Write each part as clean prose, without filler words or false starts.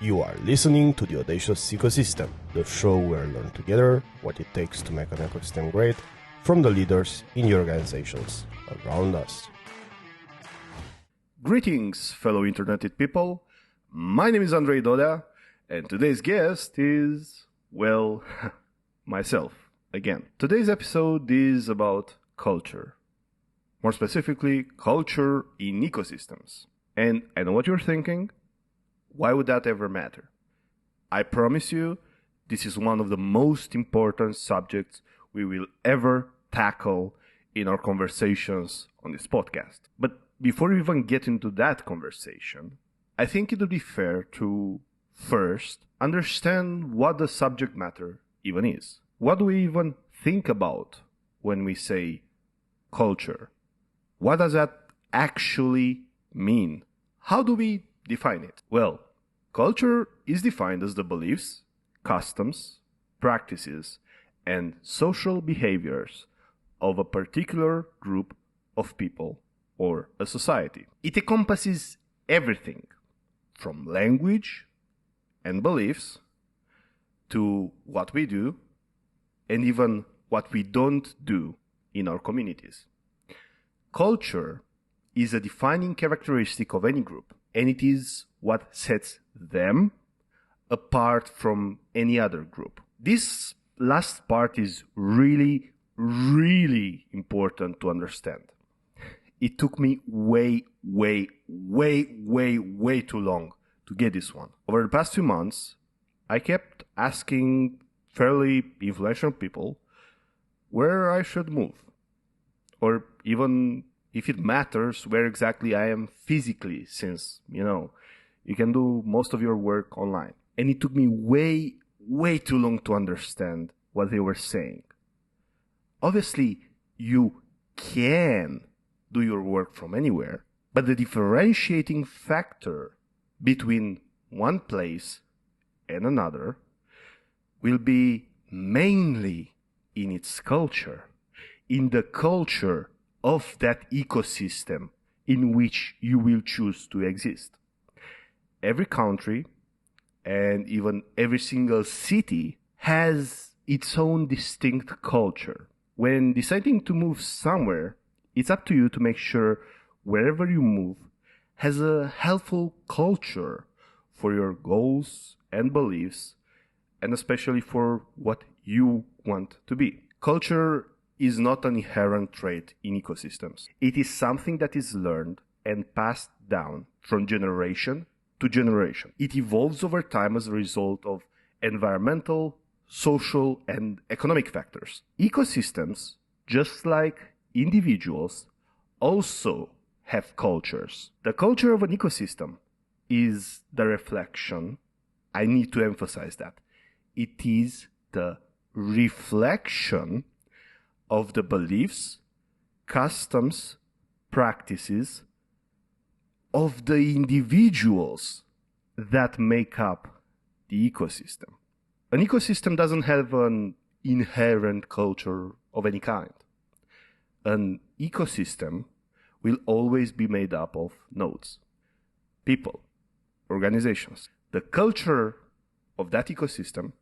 You are listening to the Audacious ecosystem, the show where we learn together what it takes to make an ecosystem great from the leaders in your organizations around us. Greetings, fellow interneted people. My name is Andrei Doda, and today's guest is, well, myself, again. Today's episode is about culture. More specifically, culture in ecosystems. And I know what you're thinking. Why would that ever matter? I promise you, this is one of the most important subjects we will ever tackle in our conversations on this podcast. But before we even get into that conversation, I think it would be fair to first understand what the subject matter even is. What do we even think about when we say culture? What does that actually mean? How do we define it? Well, culture is defined as the beliefs, customs, practices, and social behaviors of a particular group of people or a society. It encompasses everything from language and beliefs to what we do and even what we don't do in our communities. Culture is a defining characteristic of any group, and it is what sets them apart from any other group. This last part is really important to understand. It took me way too long to get this one. Over the past few months, I kept asking fairly influential people where I should move, or even if it matters where exactly I am physically, since, you can do most of your work online. And it took me way too long to understand what they were saying. Obviously, you can do your work from anywhere, but the differentiating factor between one place and another will be mainly in its culture, in the culture of that ecosystem in which you will choose to exist. Every country and even every single city has its own distinct culture. When deciding to move somewhere, it's up to you to make sure wherever you move has a helpful culture for your goals and beliefs, and especially for what you want to be. Culture is not an inherent trait in ecosystems. It is something that is learned and passed down from generation to generation. It evolves over time as a result of environmental, social, and economic factors. Ecosystems, just like individuals, also have cultures. The culture of an ecosystem is the reflection. I need to emphasize that. It is the reflection of the beliefs, customs, practices of the individuals that make up the ecosystem. An ecosystem doesn't have an inherent culture of any kind. An ecosystem will always be made up of nodes, people, organizations. The culture of that ecosystem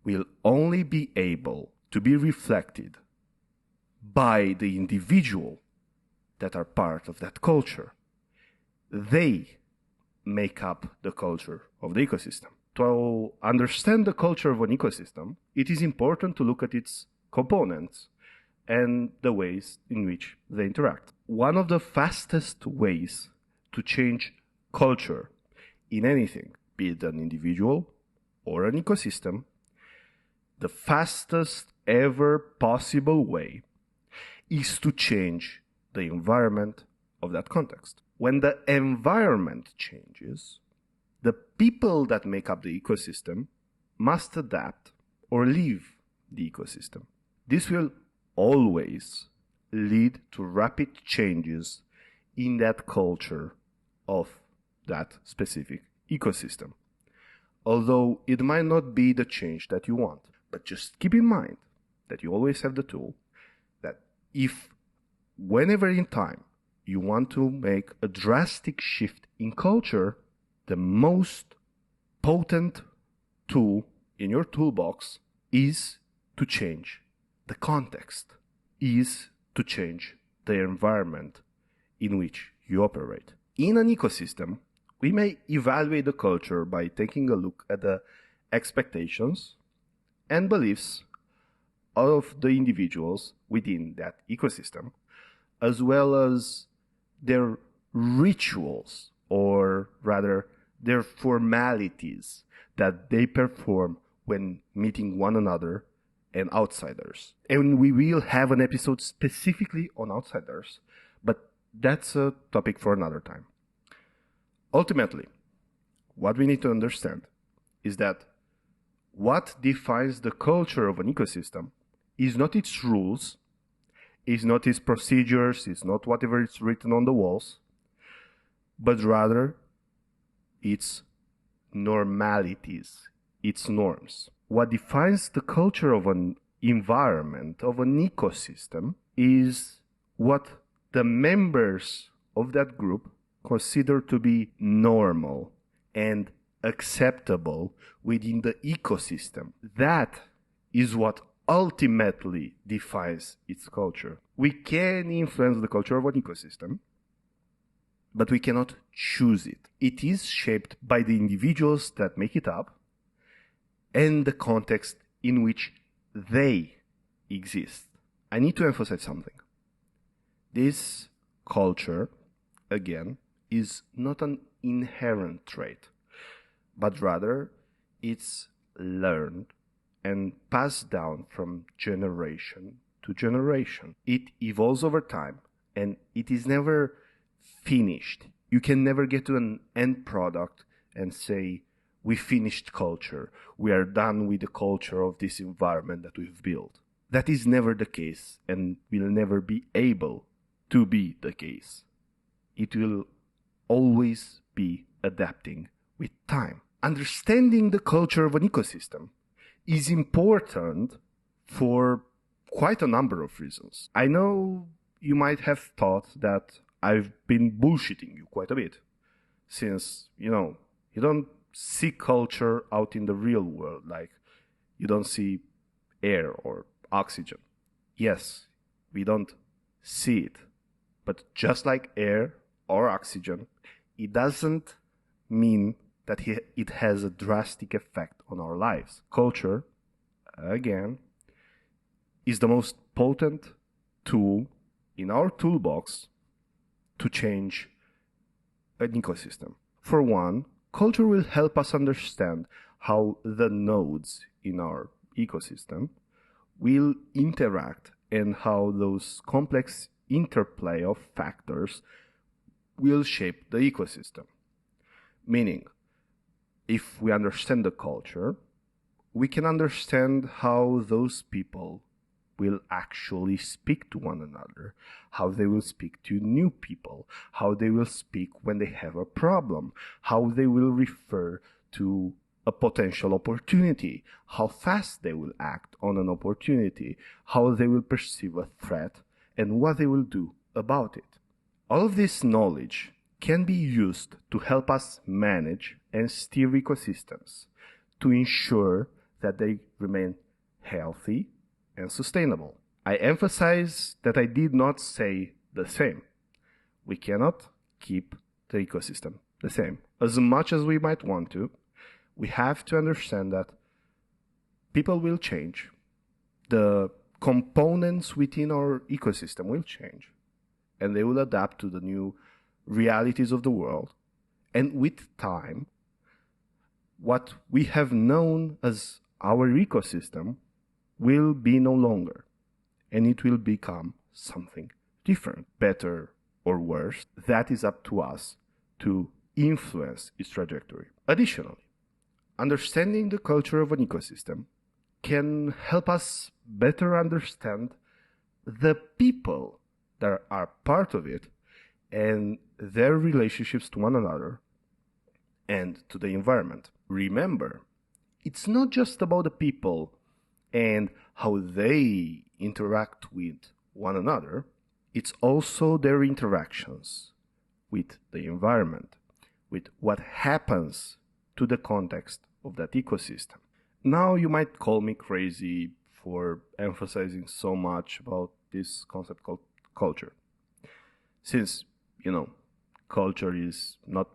will only be able to be reflected by the individual that are part of that culture. They make up the culture of the ecosystem. To understand the culture of an ecosystem, it is important to look at its components and the ways in which they interact. One of the fastest ways to change culture in anything, be it an individual or an ecosystem, the fastest ever possible way is to change the environment of that context. When the environment changes, the people that make up the ecosystem must adapt or leave the ecosystem. This will always lead to rapid changes in that culture of that specific ecosystem. Although it might not be the change that you want. But just keep in mind that you always have the tool that if whenever in time you want to make a drastic shift in culture, the most potent tool in your toolbox is to change the context, is to change the environment in which you operate. In an ecosystem, we may evaluate the culture by taking a look at the expectations and beliefs of the individuals within that ecosystem, as well as their rituals, or rather their formalities that they perform when meeting one another and outsiders. And we will have an episode specifically on outsiders, but that's a topic for another time. Ultimately, what we need to understand is that what defines the culture of an ecosystem is not its rules, is not its procedures, is not whatever is written on the walls, but rather its normalities, its norms. What defines the culture of an environment, of an ecosystem, is what the members of that group consider to be normal and acceptable within the ecosystem. That is what ultimately defines its culture. We can influence the culture of an ecosystem, but we cannot choose it. It is shaped by the individuals that make it up and the context in which they exist. I need to emphasize something. This culture, again, is not an inherent trait, but rather it's learned and passed down from generation to generation. It evolves over time, and it is never finished. You can never get to an end product and say, we finished culture. We are done with the culture of this environment that we've built. That is never the case and will never be able to be the case. It will always be adapting with time. Understanding the culture of an ecosystem is important for quite a number of reasons. I know you might have thought that I've been bullshitting you quite a bit, since, you don't see culture out in the real world, like you don't see air or oxygen. Yes, we don't see it, but just like air or oxygen, it doesn't mean that it has a drastic effect on our lives. Culture, again, is the most potent tool in our toolbox to change an ecosystem. For one, culture will help us understand how the nodes in our ecosystem will interact and how those complex interplay of factors will shape the ecosystem. Meaning, if we understand the culture, we can understand how those people will actually speak to one another, how they will speak to new people, how they will speak when they have a problem, how they will refer to a potential opportunity, how fast they will act on an opportunity, how they will perceive a threat, and what they will do about it. All of this knowledge can be used to help us manage and steer ecosystems to ensure that they remain healthy and sustainable. I emphasize that I did not say the same. We cannot keep the ecosystem the same. As much as we might want to, we have to understand that people will change. The components within our ecosystem will change, and they will adapt to the new realities of the world. And with time, what we have known as our ecosystem will be no longer, and it will become something different, better or worse. That is up to us to influence its trajectory. Additionally, understanding the culture of an ecosystem can help us better understand the people that are part of it and their relationships to one another and to the environment. Remember, it's not just about the people and how they interact with one another. It's also their interactions with the environment, with what happens to the context of that ecosystem. Now you might call me crazy for emphasizing so much about this concept called culture. Since, culture is not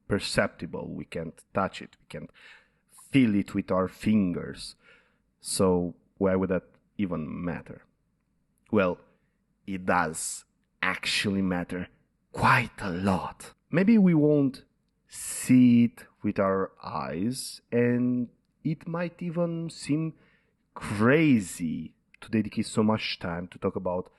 perceptible, we can't touch it, we can't feel it with our fingers. So why would that even matter? Well, it does actually matter quite a lot. Maybe we won't see it with our eyes, and it might even seem crazy to dedicate so much time to talk about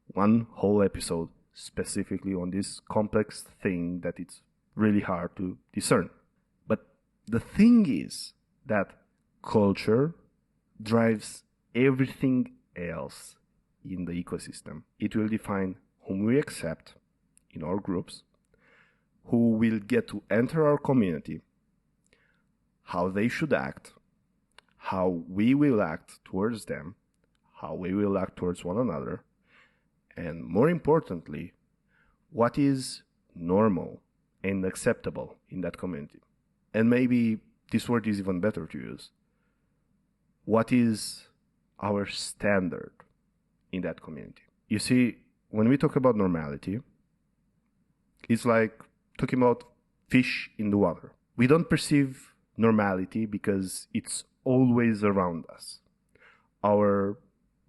one whole episode specifically on this complex thing that it's really hard to discern. But the thing is that culture drives everything else in the ecosystem. It will define whom we accept in our groups, who will get to enter our community, how they should act, how we will act towards them, how we will act towards one another, and more importantly, what is normal and acceptable in that community. And maybe this word is even better to use. What is our standard in that community? You see, when we talk about normality, it's like talking about fish in the water. We don't perceive normality because it's always around us. Our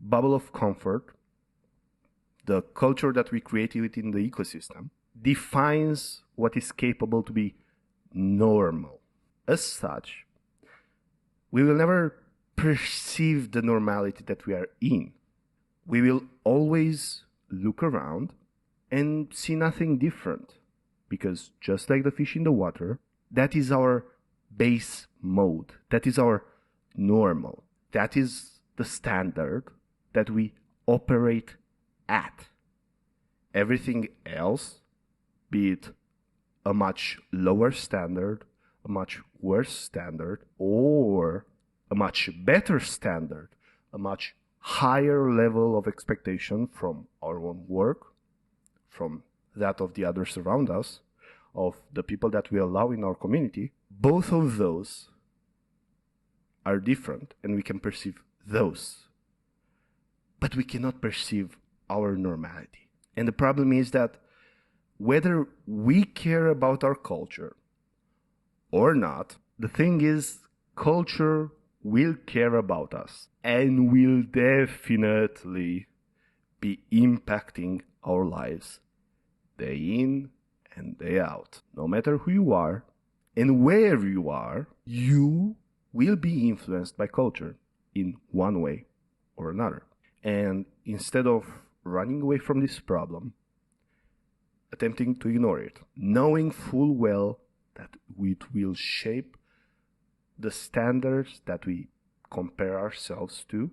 bubble of comfort, the culture that we created within the ecosystem, defines what is capable to be normal. As such, we will never perceive the normality that we are in. We will always look around and see nothing different, because just like the fish in the water, that is our base mode. That is our normal. That is the standard that we operate at. Everything else, be it a much lower standard, a much worse standard, or a much better standard, a much higher level of expectation from our own work, from that of the others around us, of the people that we allow in our community, both of those are different, and we can perceive those. But we cannot perceive our normality. And the problem is that whether we care about our culture or not, the thing is, culture will care about us and will definitely be impacting our lives day in and day out. No matter who you are and where you are, you will be influenced by culture in one way or another. And instead of running away from this problem, attempting to ignore it, knowing full well that it will shape the standards that we compare ourselves to,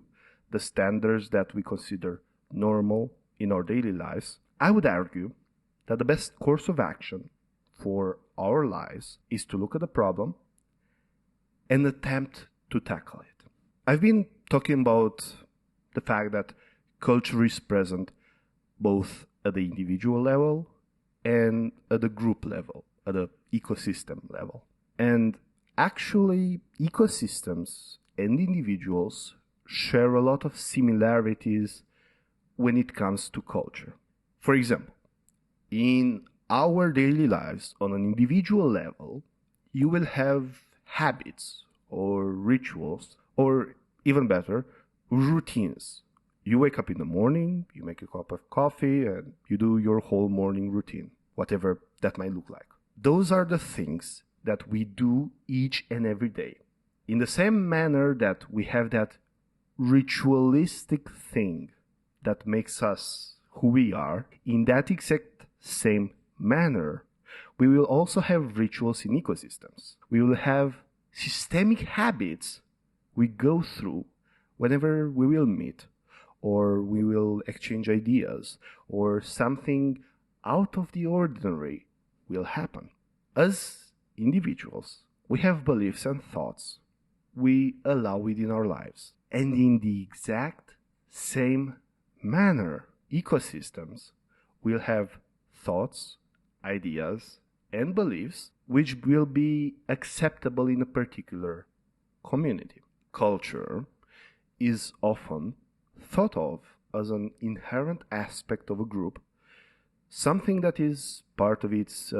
the standards that we consider normal in our daily lives, I would argue that the best course of action for our lives is to look at the problem and attempt to tackle it. I've been talking about the fact that culture is present both at the individual level and at the group level, at the ecosystem level. And actually, ecosystems and individuals share a lot of similarities when it comes to culture. For example, in our daily lives, on an individual level, you will have habits or rituals, or even better, routines. You wake up in the morning, you make a cup of coffee, and you do your whole morning routine, whatever that might look like. Those are the things that we do each and every day. In the same manner that we have that ritualistic thing that makes us who we are, in that exact same manner, we will also have rituals in ecosystems. We will have systemic habits we go through whenever we will meet, or we will exchange ideas, or something out of the ordinary will happen. As individuals, we have beliefs and thoughts we allow within our lives. And in the exact same manner, ecosystems will have thoughts, ideas, and beliefs which will be acceptable in a particular community. Culture is often thought of as an inherent aspect of a group, something that is part of its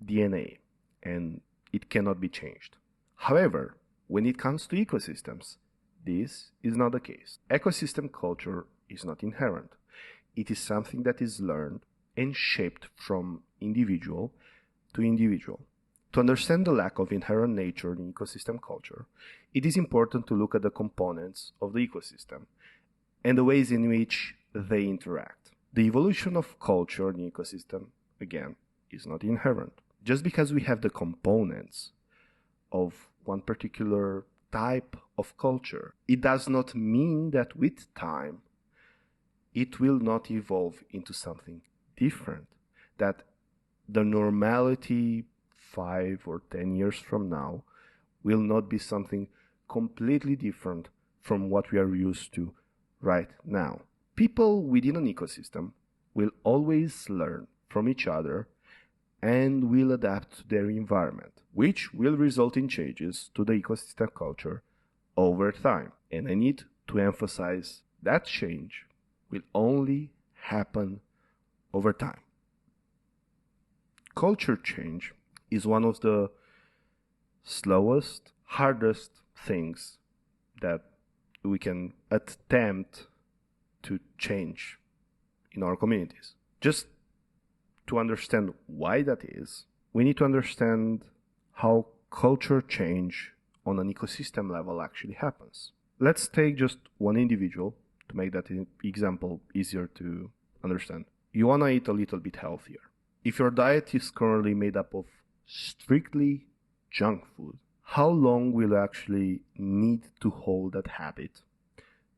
DNA and it cannot be changed. However, when it comes to ecosystems, this is not the case. Ecosystem culture is not inherent. It is something that is learned and shaped from individual to individual. To understand the lack of inherent nature in ecosystem culture, it is important to look at the components of the ecosystem and the ways in which they interact. The evolution of culture in ecosystem, again, is not inherent. Just because we have the components of one particular type of culture, it does not mean that with time it will not evolve into something different, that the normality 5 or 10 years from now will not be something completely different from what we are used to right now. People within an ecosystem will always learn from each other and will adapt to their environment, which will result in changes to the ecosystem culture over time. And I need to emphasize that change will only happen over time. Culture change is one of the slowest, hardest things that we can attempt to change in our communities. Just to understand why that is, we need to understand how culture change on an ecosystem level actually happens. Let's take just one individual to make that example easier to understand. You want to eat a little bit healthier. If your diet is currently made up of strictly junk food, how long will you actually need to hold that habit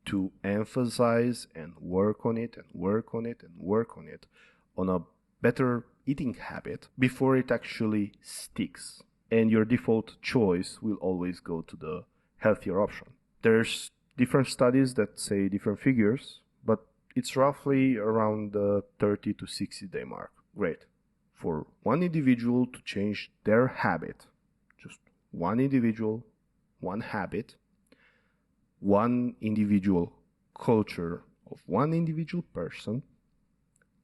to emphasize and work on it and work on it and work on it on a better eating habit before it actually sticks? And your default choice will always go to the healthier option. There's different studies that say different figures, but it's roughly around the 30 to 60 day mark. Great. For one individual to change their habit, just one individual, one habit, one individual culture of one individual person,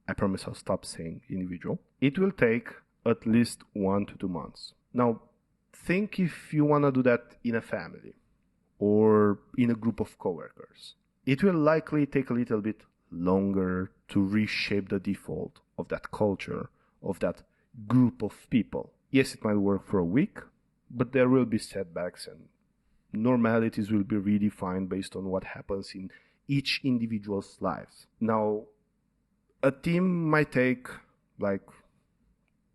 I promise I'll stop saying individual, it will take at least 1 to 2 months. Now, think if you want to do that in a family or in a group of coworkers. It will likely take a little bit longer to reshape the default of that culture, of that group of people. Yes, it might work for a week, but there will be setbacks and normalities will be redefined based on what happens in each individual's lives. Now, a team might take like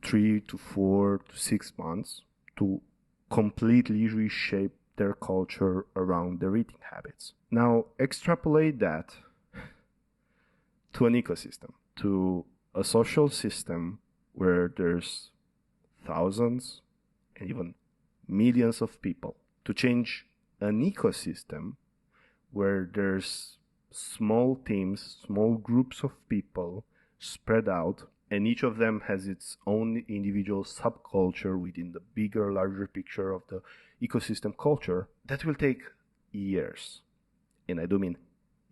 3 to 4 to 6 months to completely reshape their culture around their eating habits. Now, extrapolate that to an ecosystem, to a social system where there's thousands and even millions of people. To change an ecosystem where there's small teams, small groups of people spread out, and each of them has its own individual subculture within the bigger, larger picture of the ecosystem culture, that will take years. And I do mean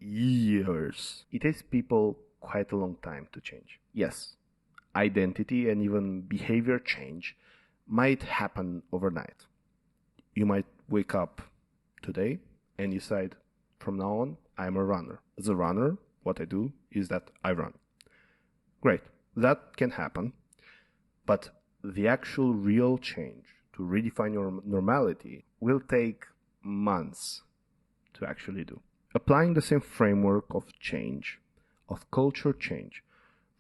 years. It takes people quite a long time to change. Yes, identity and even behavior change might happen overnight. You might wake up today and decide, from now on, I'm a runner. As a runner, what I do is that I run. Great, that can happen, but the actual real change to redefine your normality will take months to actually do. Applying the same framework of change, of culture change,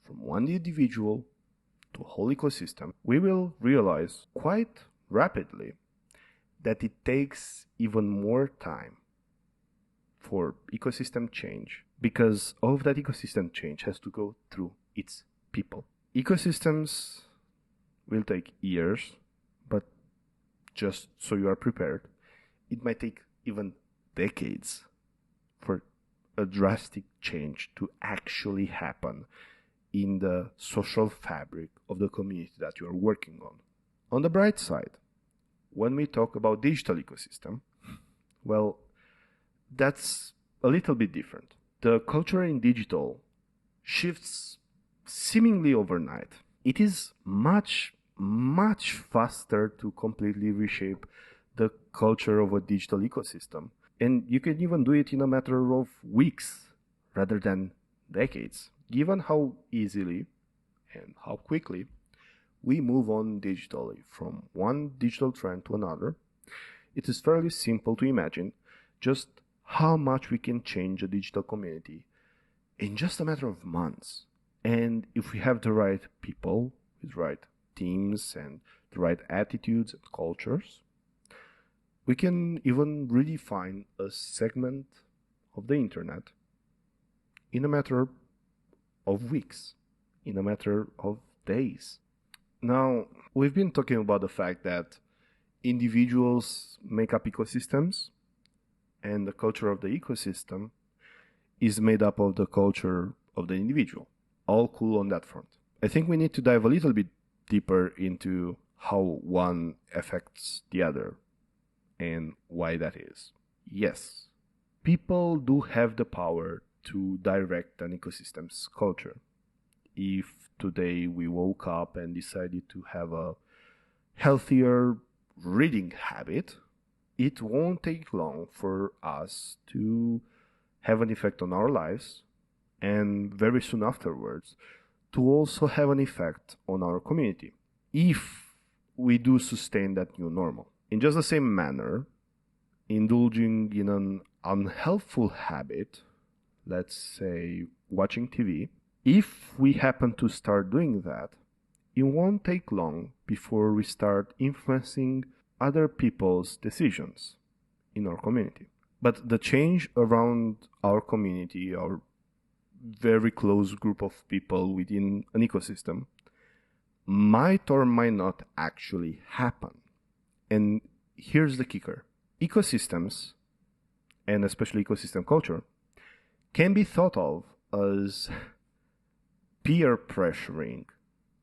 from one individual to a whole ecosystem, we will realize quite rapidly that it takes even more time for ecosystem change, because all of that ecosystem change has to go through its people. Ecosystems will take years, but just so you are prepared, it might take even decades for a drastic change to actually happen in the social fabric of the community that you are working on. On the bright side, when we talk about digital ecosystem, well, that's a little bit different. The culture in digital shifts seemingly overnight. It is much, much faster to completely reshape the culture of a digital ecosystem. And you can even do it in a matter of weeks rather than decades. Given how easily and how quickly we move on digitally from one digital trend to another, it is fairly simple to imagine just how much we can change a digital community in just a matter of months. And if we have the right people with right teams and the right attitudes and cultures, we can even redefine a segment of the internet in a matter of weeks, in a matter of days. Now, we've been talking about the fact that individuals make up ecosystems, and the culture of the ecosystem is made up of the culture of the individual. All cool on that front. I think we need to dive a little bit deeper into how one affects the other and why that is. Yes, people do have the power to direct an ecosystem's culture. If today we woke up and decided to have a healthier reading habit, it won't take long for us to have an effect on our lives, and very soon afterwards to also have an effect on our community, if we do sustain that new normal. In just the same manner, indulging in an unhelpful habit, let's say watching TV, if we happen to start doing that, it won't take long before we start influencing other people's decisions in our community. But the change around our community, our very close group of people within an ecosystem, might or might not actually happen. And here's the kicker. Ecosystems, and especially ecosystem culture, can be thought of as peer pressuring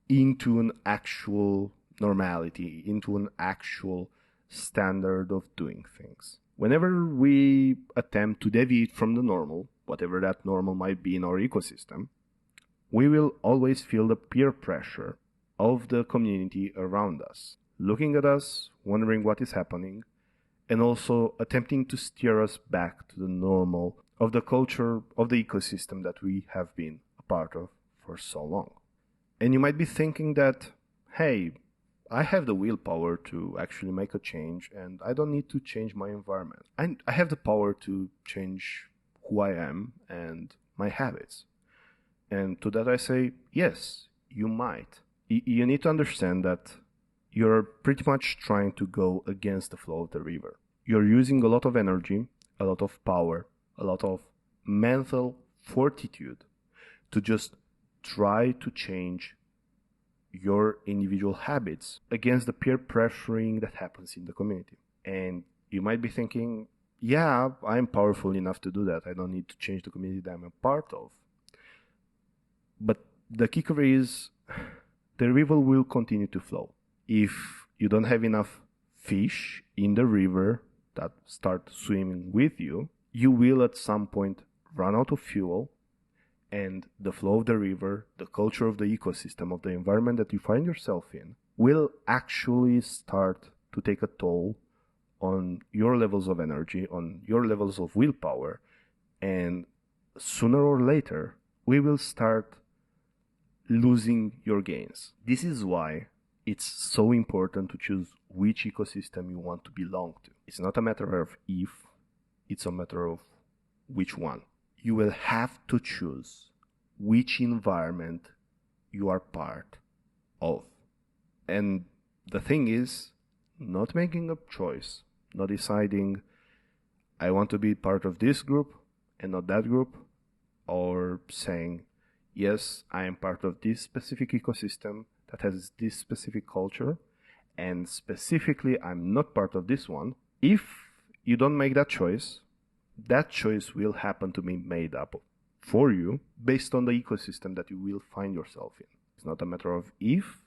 into an actual normality, into an actual standard of doing things. Whenever we attempt to deviate from the normal, whatever that normal might be in our ecosystem, we will always feel the peer pressure of the community around us, looking at us, wondering what is happening, and also attempting to steer us back to the normal of the culture of the ecosystem that we have been a part of for so long. And you might be thinking that, hey, I have the willpower to actually make a change, and I don't need to change my environment. I have the power to change who I am and my habits. And to that I say, yes, you might. You need to understand that you're pretty much trying to go against the flow of the river. You're using a lot of energy, a lot of power, a lot of mental fortitude to just try to change your individual habits against the peer pressuring that happens in the community. And you might be thinking, yeah, I'm powerful enough to do that. I don't need to change the community that I'm a part of. But the kicker is, the river will continue to flow. If you don't have enough fish in the river that start swimming with you, you will at some point run out of fuel, and the flow of the river, the culture of the ecosystem, of the environment that you find yourself in, will actually start to take a toll on your levels of energy, on your levels of willpower, and sooner or later, we will start losing your gains. This is why it's so important to choose which ecosystem you want to belong to. It's not a matter of if, it's a matter of which one. You will have to choose which environment you are part of. And the thing is, not making a choice, not deciding, I want to be part of this group and not that group, or saying, yes, I am part of this specific ecosystem that has this specific culture, and specifically I'm not part of this one. If you don't make that choice will happen to be made up for you based on the ecosystem that you will find yourself in. It's not a matter of if,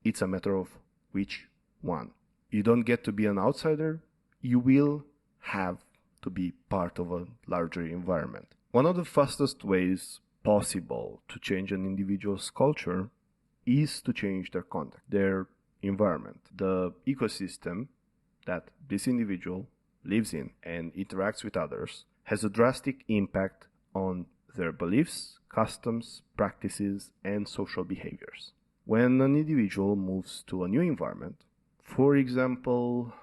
it's a matter of which one. You don't get to be an outsider. You will have to be part of a larger environment. One of the fastest ways possible to change an individual's culture is to change their context, their environment, the ecosystem that this individual lives in and interacts with others has a drastic impact on their beliefs, customs, practices, and social behaviors. When an individual moves to a new environment, for example,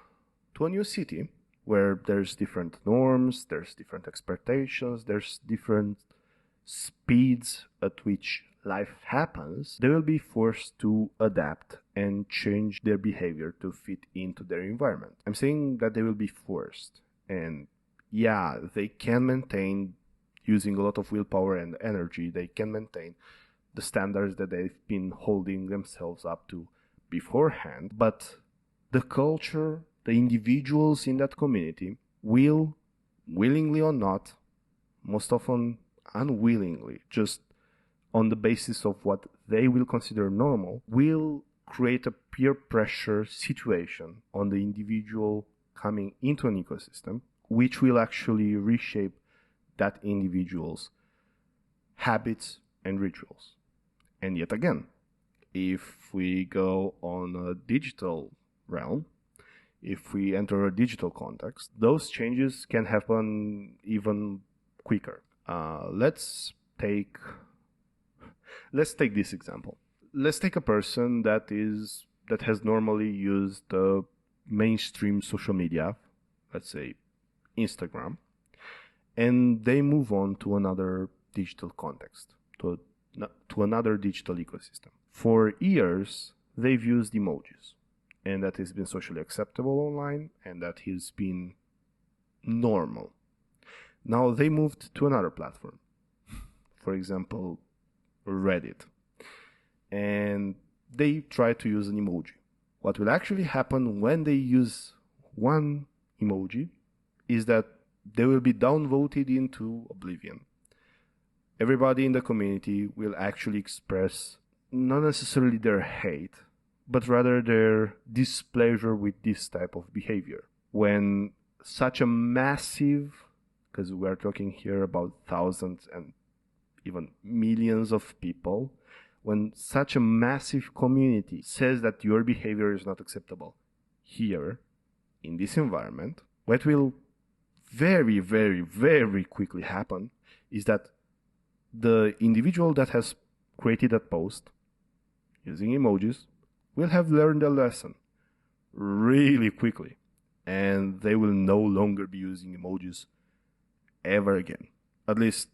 to a new city where there's different norms, there's different expectations, there's different speeds at which life happens, they will be forced to adapt and change their behavior to fit into their environment. I'm saying that they will be forced. And yeah, they can maintain, using a lot of willpower and energy, they can maintain the standards that they've been holding themselves up to beforehand. But the culture, the individuals in that community will, willingly or not, most often unwillingly, just on the basis of what they will consider normal, will create a peer pressure situation on the individual coming into an ecosystem, which will actually reshape that individual's habits and rituals. And yet again, if we go on a digital realm, if we enter a digital context, those changes can happen even quicker. Let's take this example. Let's take a person that has normally used the mainstream social media, let's say Instagram, and they move on to another digital context, to another digital ecosystem. For years, they've used emojis, and that has been socially acceptable online, and that has been normal. Now they moved to another platform, for example, Reddit, and they try to use an emoji. What will actually happen when they use one emoji is that they will be downvoted into oblivion. Everybody in the community will actually express not necessarily their hate, but rather their displeasure with this type of behavior. When such a massive, because we're talking here about thousands and even millions of people, when such a massive community says that your behavior is not acceptable here in this environment, what will very, very, very quickly happen is that the individual that has created that post using emojis will have learned a lesson really quickly, and they will no longer be using emojis ever again, at least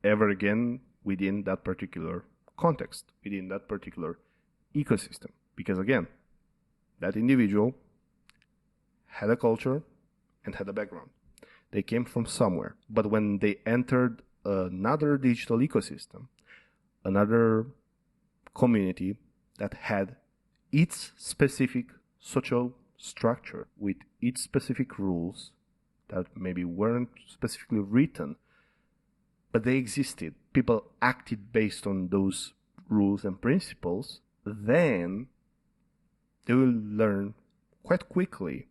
ever again within that particular context, within that particular ecosystem. Because again, that individual had a culture and had a background. They came from somewhere. But when they entered another digital ecosystem, another community that had its specific social structure with its specific rules that maybe weren't specifically written, but they existed. People acted based on those rules and principles. Then they will learn quite quickly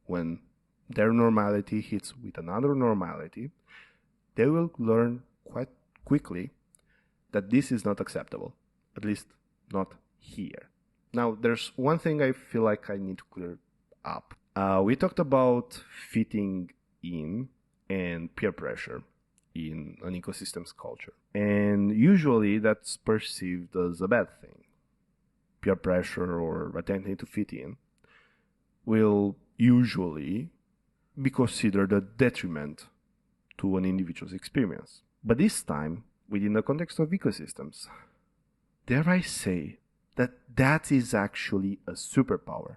when their normality hits with another normality. They will learn quite quickly that this is not acceptable, at least not here. Now, there's one thing I feel like I need to clear up. We talked about fitting in and peer pressure in an ecosystem's culture. And usually that's perceived as a bad thing. Peer pressure or attempting to fit in will usually be considered a detriment to an individual's experience. But this time, within the context of ecosystems, dare I say that is actually a superpower,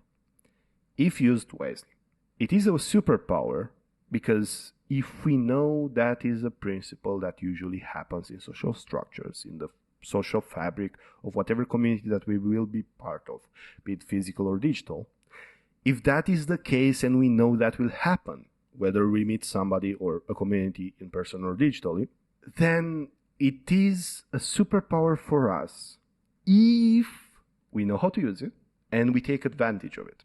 if used wisely. It is a superpower because if we know that is a principle that usually happens in social structures, in the social fabric of whatever community that we will be part of, be it physical or digital, if that is the case and we know that will happen, whether we meet somebody or a community in person or digitally, then it is a superpower for us if we know how to use it and we take advantage of it.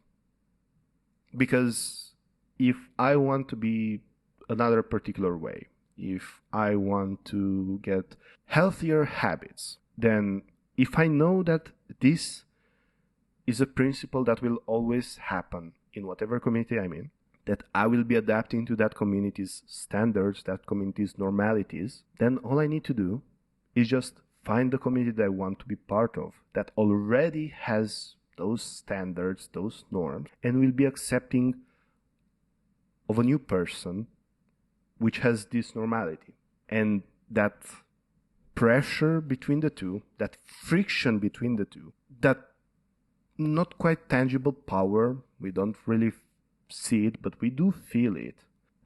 Because if I want to be another particular way, if I want to get healthier habits, then if I know that this is a principle that will always happen in whatever community I'm in, that I will be adapting to that community's standards, that community's normalities, then all I need to do is just find the community that I want to be part of, that already has those standards, those norms, and will be accepting of a new person which has this normality. And that pressure between the two, that friction between the two, that not quite tangible power, we don't really see it, but we do feel it,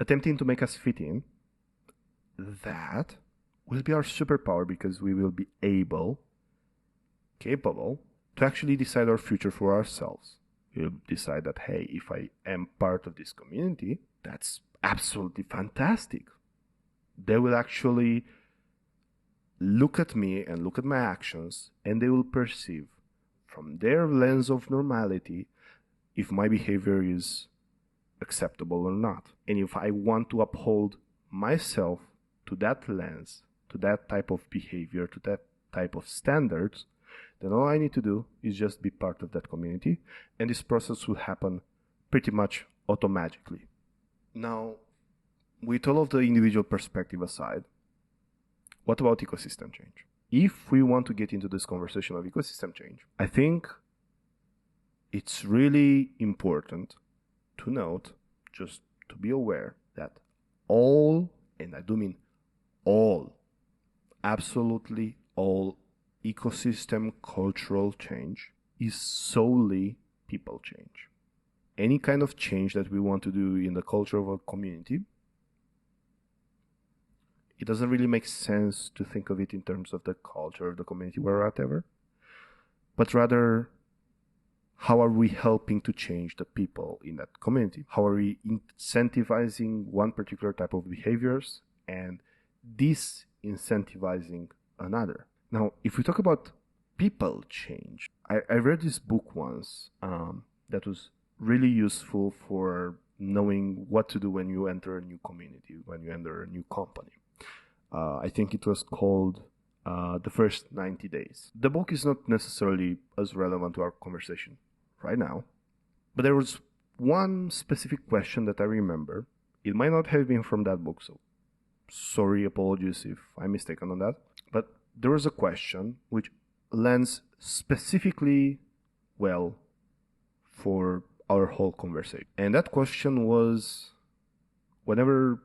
attempting to make us fit in, that will be our superpower, because we will be capable to actually decide our future for ourselves. We'll decide that, hey, if I am part of this community, that's absolutely fantastic. They will actually look at me and look at my actions, and they will perceive from their lens of normality if my behavior is acceptable or not. And if I want to uphold myself to that lens, to that type of behavior, to that type of standards, then all I need to do is just be part of that community, and this process will happen pretty much automatically. Now, with all of the individual perspective aside, what about ecosystem change? If we want to get into this conversation of ecosystem change, I think it's really important to note, just to be aware, that all, and I do mean all, absolutely all ecosystem cultural change is solely people change. Any kind of change that we want to do in the culture of a community, it doesn't really make sense to think of it in terms of the culture of the community or whatever, but rather, how are we helping to change the people in that community? How are we incentivizing one particular type of behaviors and disincentivizing another? Now, if we talk about people change, I read this book once that was really useful for knowing what to do when you enter a new community, when you enter a new company. I think it was called The First 90 Days. The book is not necessarily as relevant to our conversation right now, but there was one specific question that I remember. It might not have been from that book, so sorry, apologies if I'm mistaken on that, but there was a question which lands specifically well for our whole conversation. And that question was, whenever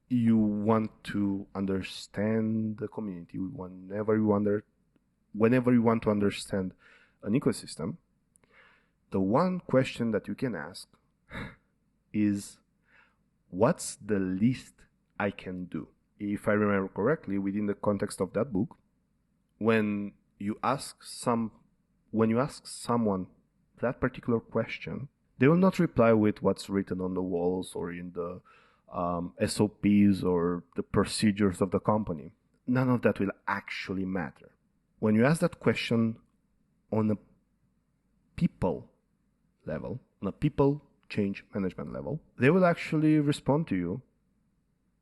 you want to understand the community, whenever you want to understand an ecosystem, the one question that you can ask is, what's the least I can do? If I remember correctly, within the context of that book, when you ask someone that particular question, they will not reply with what's written on the walls or in the SOPs or the procedures of the company. None of that will actually matter. When you ask that question on a people level, on a people change management level, they will actually respond to you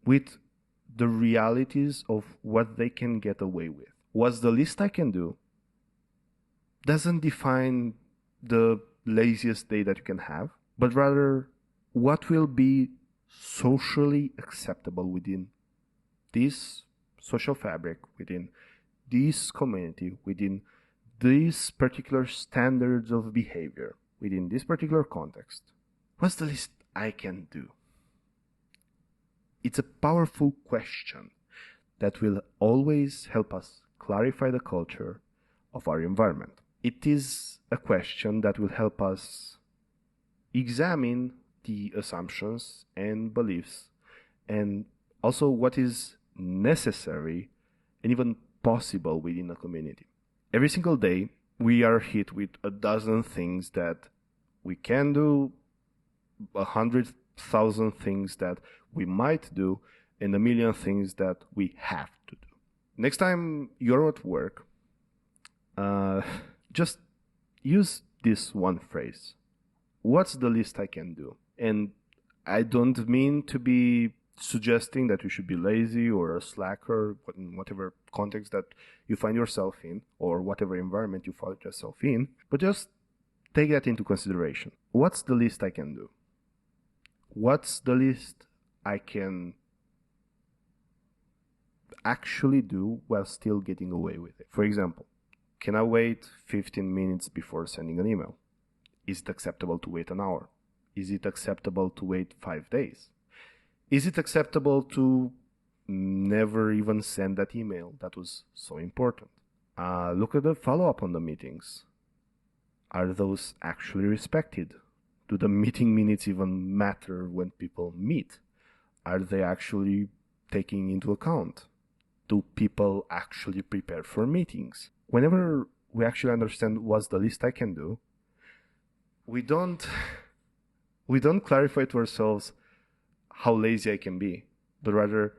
with the realities of what they can get away with. What's the least I can do doesn't define the laziest day that you can have, but rather what will be socially acceptable within this social fabric, within this community, within these particular standards of behavior, within this particular context. What's the least I can do? It's a powerful question that will always help us clarify the culture of our environment. It is a question that will help us examine the assumptions and beliefs, and also what is necessary and even possible within a community. Every single day, we are hit with a dozen things that we can do, 100,000 things that we might do, and a million things that we have to do. Next time you're at work, just use this one phrase. what's the least I can do? And I don't mean to be suggesting that you should be lazy or a slacker in whatever context that you find yourself in or whatever environment you find yourself in, but just take that into consideration. What's the least I can do? What's the least I can actually do while still getting away with it? For example, can I wait 15 minutes before sending an email? Is it acceptable to wait an hour? Is it acceptable to wait 5 days? Is it acceptable to never even send that email that was so important? Look at the follow-up on the meetings. Are those actually respected? Do the meeting minutes even matter when people meet? Are they actually taken into account? Do people actually prepare for meetings? Whenever we actually understand what's the least I can do, we don't clarify to ourselves how lazy I can be, but rather,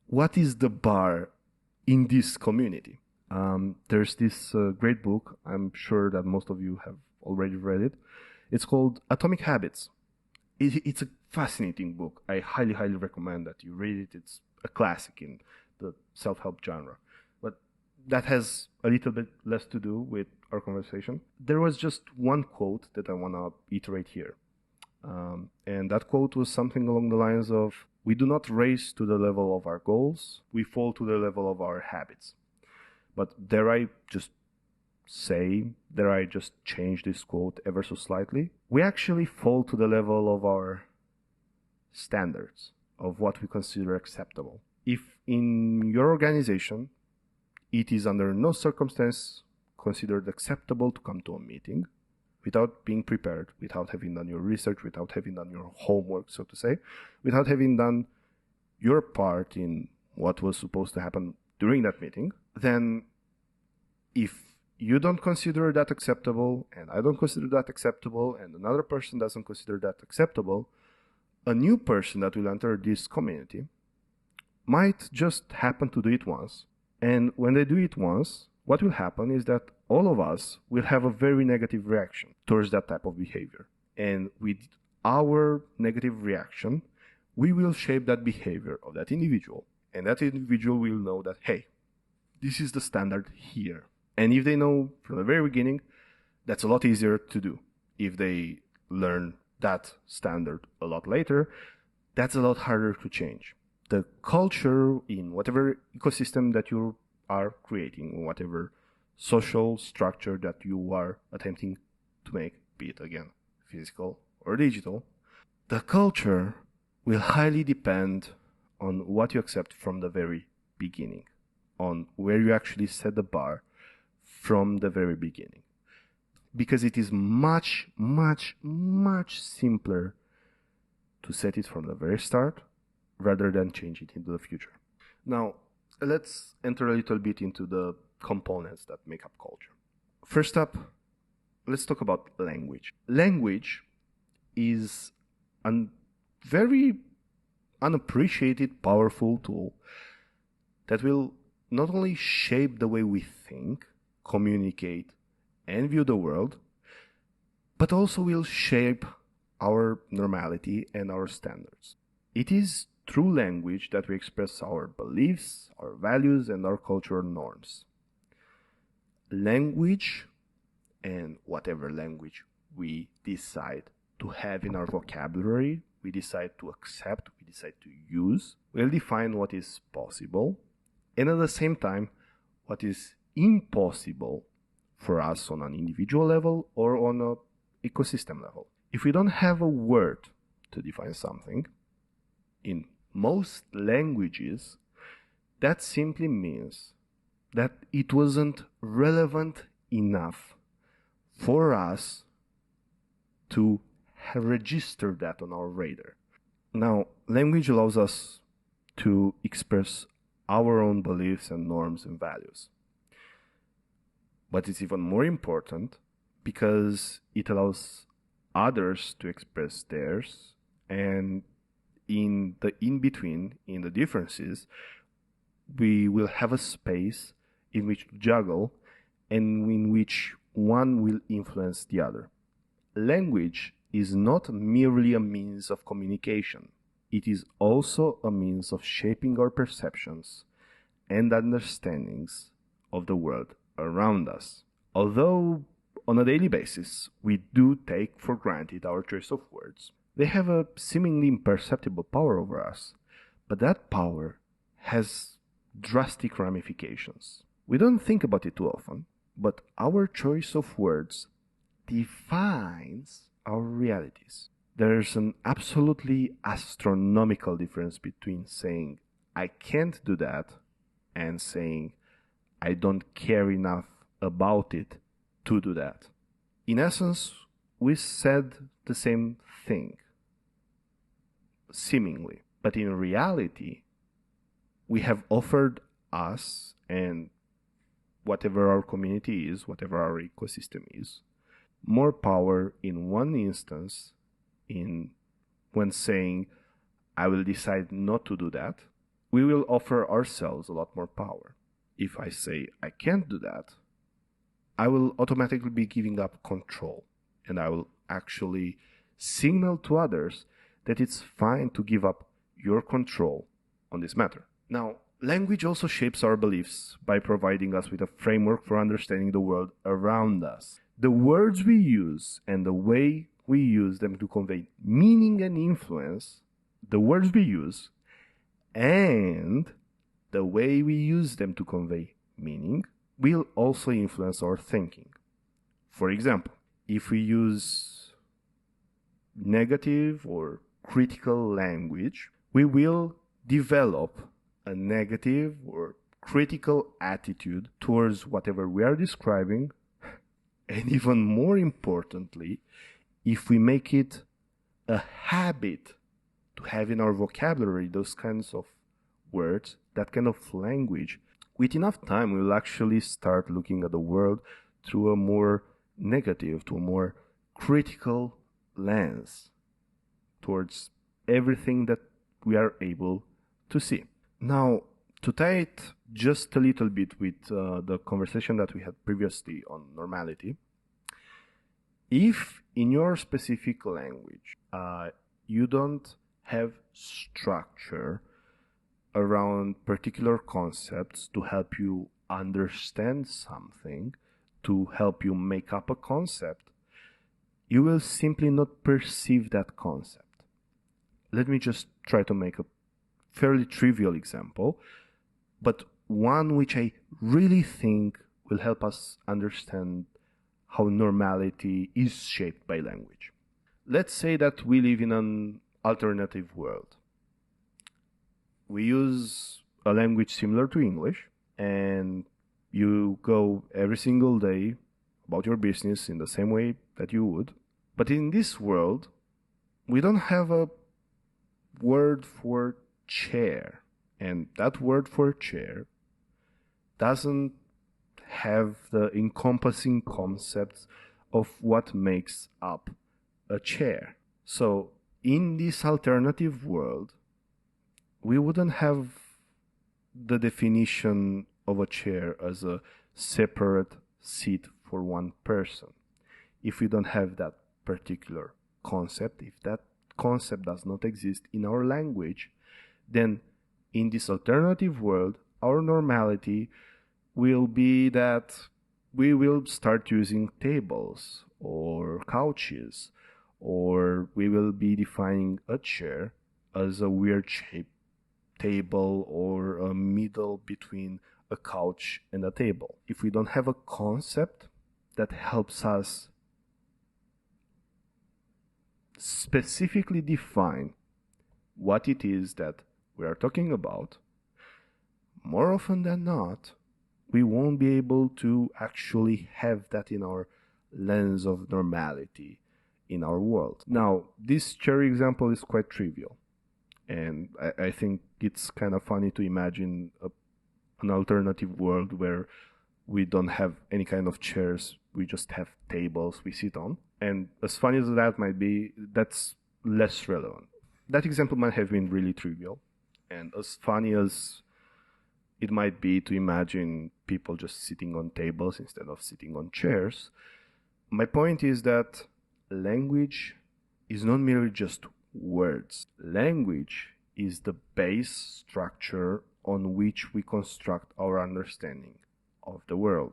what is the bar in this community? There's this great book, I'm sure that most of you have already read it. It's called Atomic Habits. It's a fascinating book. I highly, highly recommend that you read it. It's a classic in the self-help genre. But that has a little bit less to do with our conversation. There was just one quote that I want to iterate here. And that quote was something along the lines of, we do not race to the level of our goals, we fall to the level of our habits. But dare I just change this quote ever so slightly? We actually fall to the level of our standards, of what we consider acceptable. If in your organization, it is under no circumstance considered acceptable to come to a meeting, without being prepared, without having done your research, without having done your homework, so to say, without having done your part in what was supposed to happen during that meeting, then if you don't consider that acceptable, and I don't consider that acceptable, and another person doesn't consider that acceptable, a new person that will enter this community might just happen to do it once. And when they do it once, what will happen is that all of us will have a very negative reaction towards that type of behavior. And with our negative reaction, we will shape that behavior of that individual. And that individual will know that, hey, this is the standard here. And if they know from the very beginning, that's a lot easier to do. If they learn that standard a lot later, that's a lot harder to change. The culture in whatever ecosystem that you are creating, whatever social structure that you are attempting to make, be it again physical or digital, the culture will highly depend on what you accept from the very beginning, on where you actually set the bar from the very beginning. Because it is much, much, much simpler to set it from the very start rather than change it into the future. Now, let's enter a little bit into the components that make up culture. First up, let's talk about language. Language is a very unappreciated, powerful tool that will not only shape the way we think, communicate, and view the world, but also will shape our normality and our standards. It is through language that we express our beliefs, our values, and our cultural norms. Language, and whatever language we decide to have in our vocabulary, we decide to accept, we decide to use, will define what is possible, and at the same time, what is impossible for us on an individual level or on an ecosystem level. If we don't have a word to define something, in most languages, that simply means that it wasn't relevant enough for us to register that on our radar. Now, language allows us to express our own beliefs and norms and values. But it's even more important because it allows others to express theirs, and in the in-between, in the differences, we will have a space in which to juggle and in which one will influence the other. Language is not merely a means of communication. It is also a means of shaping our perceptions and understandings of the world around us. Although on a daily basis we do take for granted our choice of words, they have a seemingly imperceptible power over us, but that power has drastic ramifications. We don't think about it too often, but our choice of words defines our realities. There's an absolutely astronomical difference between saying, I can't do that, and saying, I don't care enough about it to do that. In essence, we said the same thing, seemingly, but in reality, we have offered us and whatever our community is, whatever our ecosystem is, more power in one instance when saying, I will decide not to do that. We will offer ourselves a lot more power. If I say I can't do that, I will automatically be giving up control, and I will actually signal to others that it's fine to give up your control on this matter. Now, language also shapes our beliefs by providing us with a framework for understanding the world around us. The words we use and the way we use them to convey meaning and influence, the words we use and the way we use them to convey meaning will also influence our thinking. For example, if we use negative or critical language, we will develop a negative or critical attitude towards whatever we are describing. And even more importantly, if we make it a habit to have in our vocabulary those kinds of words, that kind of language, with enough time, we will actually start looking at the world through a more negative, to a more critical lens towards everything that we are able to see. Now, to tie it just a little bit with the conversation that we had previously on normality, if in your specific language you don't have structure around particular concepts to help you understand something, to help you make up a concept, you will simply not perceive that concept. Let me just try to make a fairly trivial example, but one which I really think will help us understand how normality is shaped by language. Let's say that we live in an alternative world. We use a language similar to English, and you go every single day about your business in the same way that you would. But in this world, we don't have a word for chair, and that word for chair doesn't have the encompassing concepts of what makes up a chair. So in this alternative world, we wouldn't have the definition of a chair as a separate seat for one person. If we don't have that particular concept, if that concept does not exist in our language, then in this alternative world, our normality will be that we will start using tables or couches, or we will be defining a chair as a weird shaped table or a middle between a couch and a table. If we don't have a concept that helps us specifically define what it is that we are talking about, more often than not, we won't be able to actually have that in our lens of normality in our world. Now, this chair example is quite trivial, and I think it's kind of funny to imagine an alternative world where we don't have any kind of chairs, we just have tables we sit on. And as funny as that might be, that's less relevant. That example might have been really trivial, and as funny as it might be to imagine people just sitting on tables instead of sitting on chairs, my point is that language is not merely just words. Language is the base structure on which we construct our understanding of the world.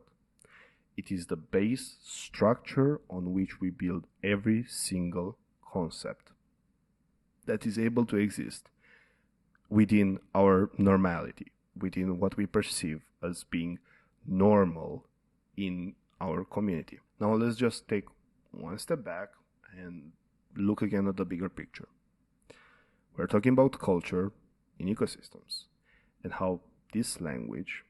It is the base structure on which we build every single concept that is able to exist within our normality, within what we perceive as being normal in our community. Now let's just take one step back and look again at the bigger picture. We're talking about culture in ecosystems and how this language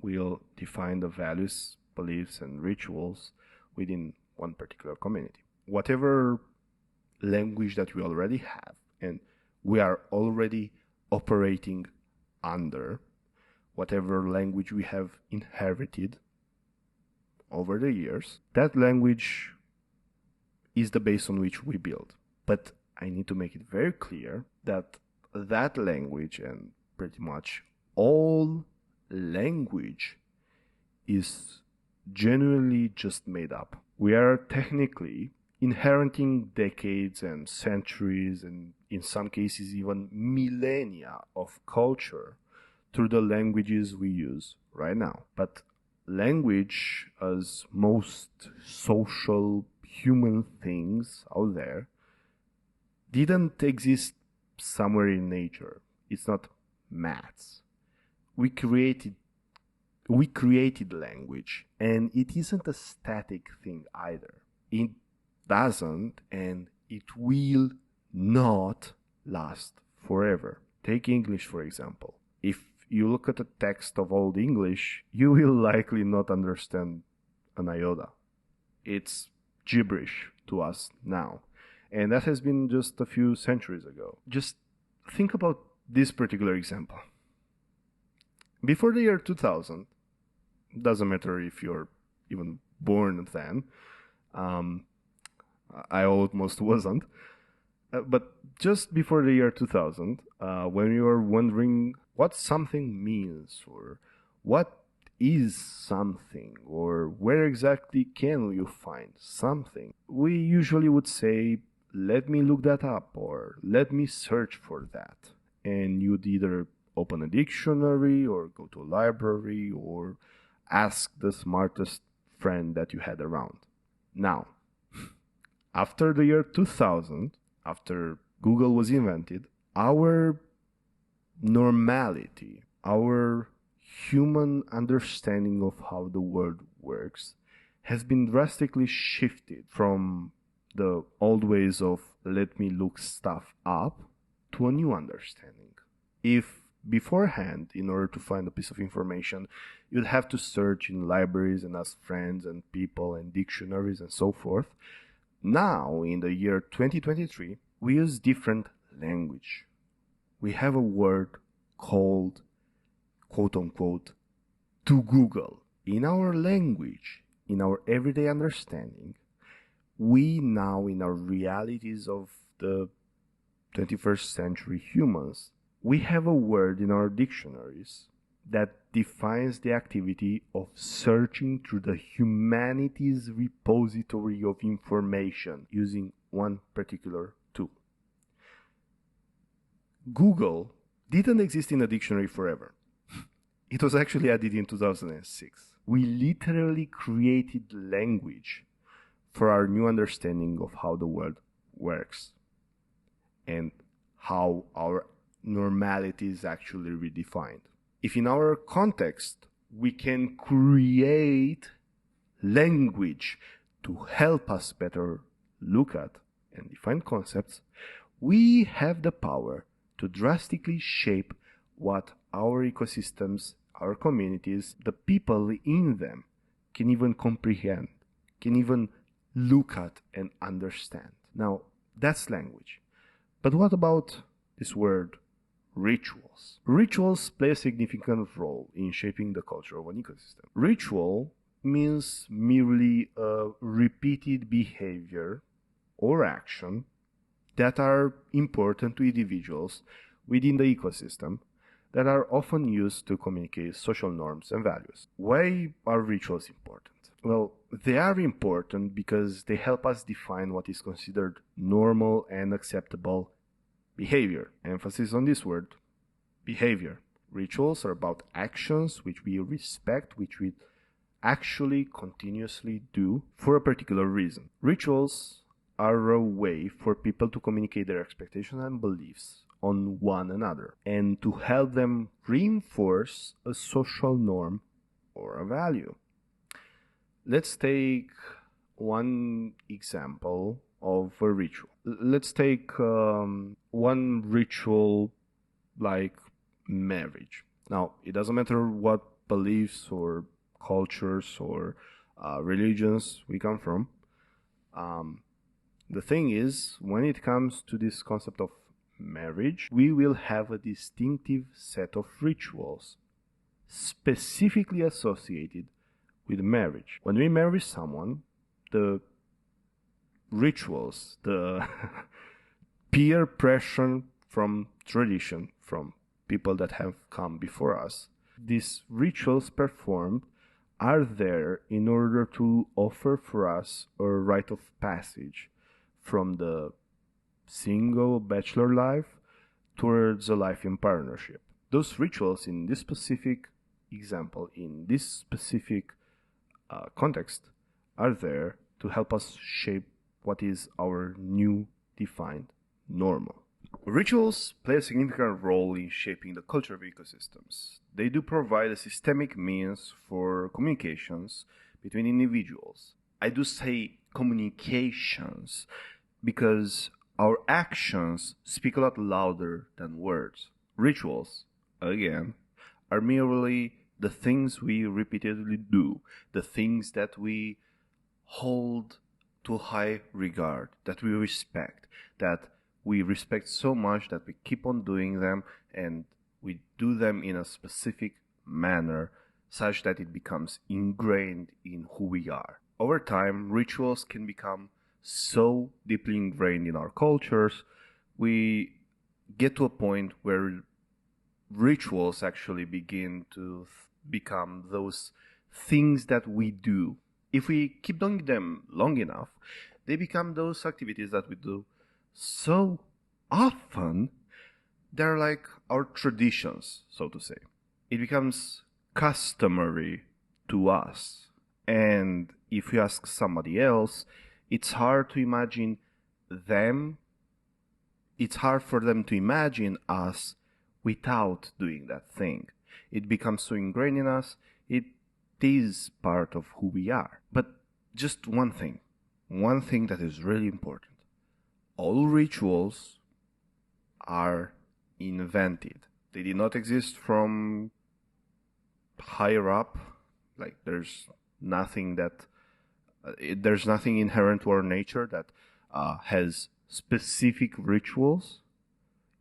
will define the values, beliefs, and rituals within one particular community. Whatever language that we already have and we are already operating under, whatever language we have inherited over the years, that language is the base on which we build. But I need to make it very clear that that language, and pretty much all language, is genuinely just made up. We are technically inheriting decades and centuries, and in some cases even millennia of culture through the languages we use right now. But language, as most social human things out there, didn't exist somewhere in nature. It's not maths. We created language, and it isn't a static thing either. It doesn't, and it will not last forever. Take English, for example. If you look at the text of Old English, you will likely not understand an iota. It's gibberish to us now. And that has been just a few centuries ago. Just think about this particular example. Before the year 2000, doesn't matter if you're even born then, I almost wasn't, but just before the year 2000, when you were wondering what something means, or what is something, or where exactly can you find something, we usually would say, let me look that up, or let me search for that. And you'd either open a dictionary, or go to a library, or ask the smartest friend that you had around. Now, after the year 2000, after Google was invented, our normality, our human understanding of how the world works has been drastically shifted from the old ways of let me look stuff up to a new understanding. If beforehand, in order to find a piece of information, you'd have to search in libraries and ask friends and people and dictionaries and so forth, now, in the year 2023, we use different language. We have a word called, quote unquote, to Google. In our language, in our everyday understanding, we now, in our realities of the 21st century humans, we have a word in our dictionaries that defines the activity of searching through the humanities repository of information using one particular tool. Google didn't exist in a dictionary forever. It was actually added in 2006. We literally created language for our new understanding of how the world works and how our normality is actually redefined. If in our context we can create language to help us better look at and define concepts, we have the power to drastically shape what our ecosystems, our communities, the people in them can even comprehend, can even look at and understand. Now, that's language. But what about this word rituals? Rituals play a significant role in shaping the culture of an ecosystem. Ritual means merely a repeated behavior or action that are important to individuals within the ecosystem that are often used to communicate social norms and values. Why are rituals important? Well, they are important because they help us define what is considered normal and acceptable behavior. Emphasis on this word, behavior. Rituals are about actions which we respect, which we actually continuously do for a particular reason. Rituals are a way for people to communicate their expectations and beliefs on one another and to help them reinforce a social norm or a value. Let's take one example of a ritual. Let's take one ritual like marriage. Now, it doesn't matter what beliefs or cultures or religions we come from. The thing is, when it comes to this concept of marriage, we will have a distinctive set of rituals specifically associated with marriage. When we marry someone, the rituals, the peer pressure from tradition, from people that have come before us, these rituals performed are there in order to offer for us a rite of passage from the single bachelor life towards a life in partnership. Those rituals in this specific example, in this specific context, are there to help us shape what is our new defined normal. Rituals play a significant role in shaping the culture of ecosystems. They do provide a systemic means for communications between individuals. I do say communications because our actions speak a lot louder than words. Rituals, again, are merely the things we repeatedly do, the things that we hold to high regard, that we respect so much that we keep on doing them, and we do them in a specific manner such that it becomes ingrained in who we are. Over time, rituals can become so deeply ingrained in our cultures, we get to a point where rituals actually begin to become those things that we do. If we keep doing them long enough, they become those activities that we do so often, they're like our traditions, so to say. It becomes customary to us. And if you ask somebody else, it's hard to imagine them. It's hard for them to imagine us without doing that thing. It becomes so ingrained in us, it is part of who we are. But just one thing that is really important. All rituals are invented. They did not exist from higher up. Like there's nothing inherent to our nature that has specific rituals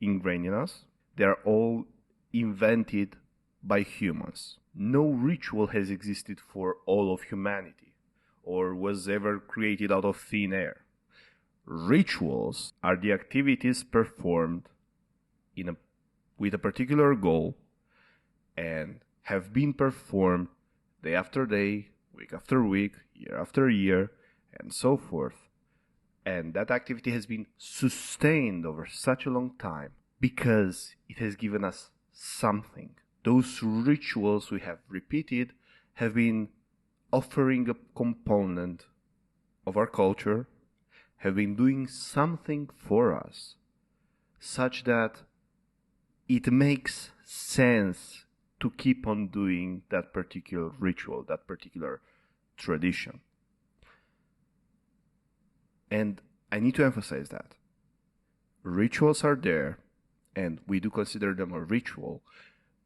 ingrained in us. They are all invented by humans. No ritual has existed for all of humanity or was ever created out of thin air. Rituals are the activities performed with a particular goal and have been performed day after day, week after week, year after year, and so forth. And that activity has been sustained over such a long time because it has given us something. Those rituals we have repeated have been offering a component of our culture, have been doing something for us, such that it makes sense to keep on doing that particular ritual, that particular tradition. And I need to emphasize that. Rituals are there, and we do consider them a ritual,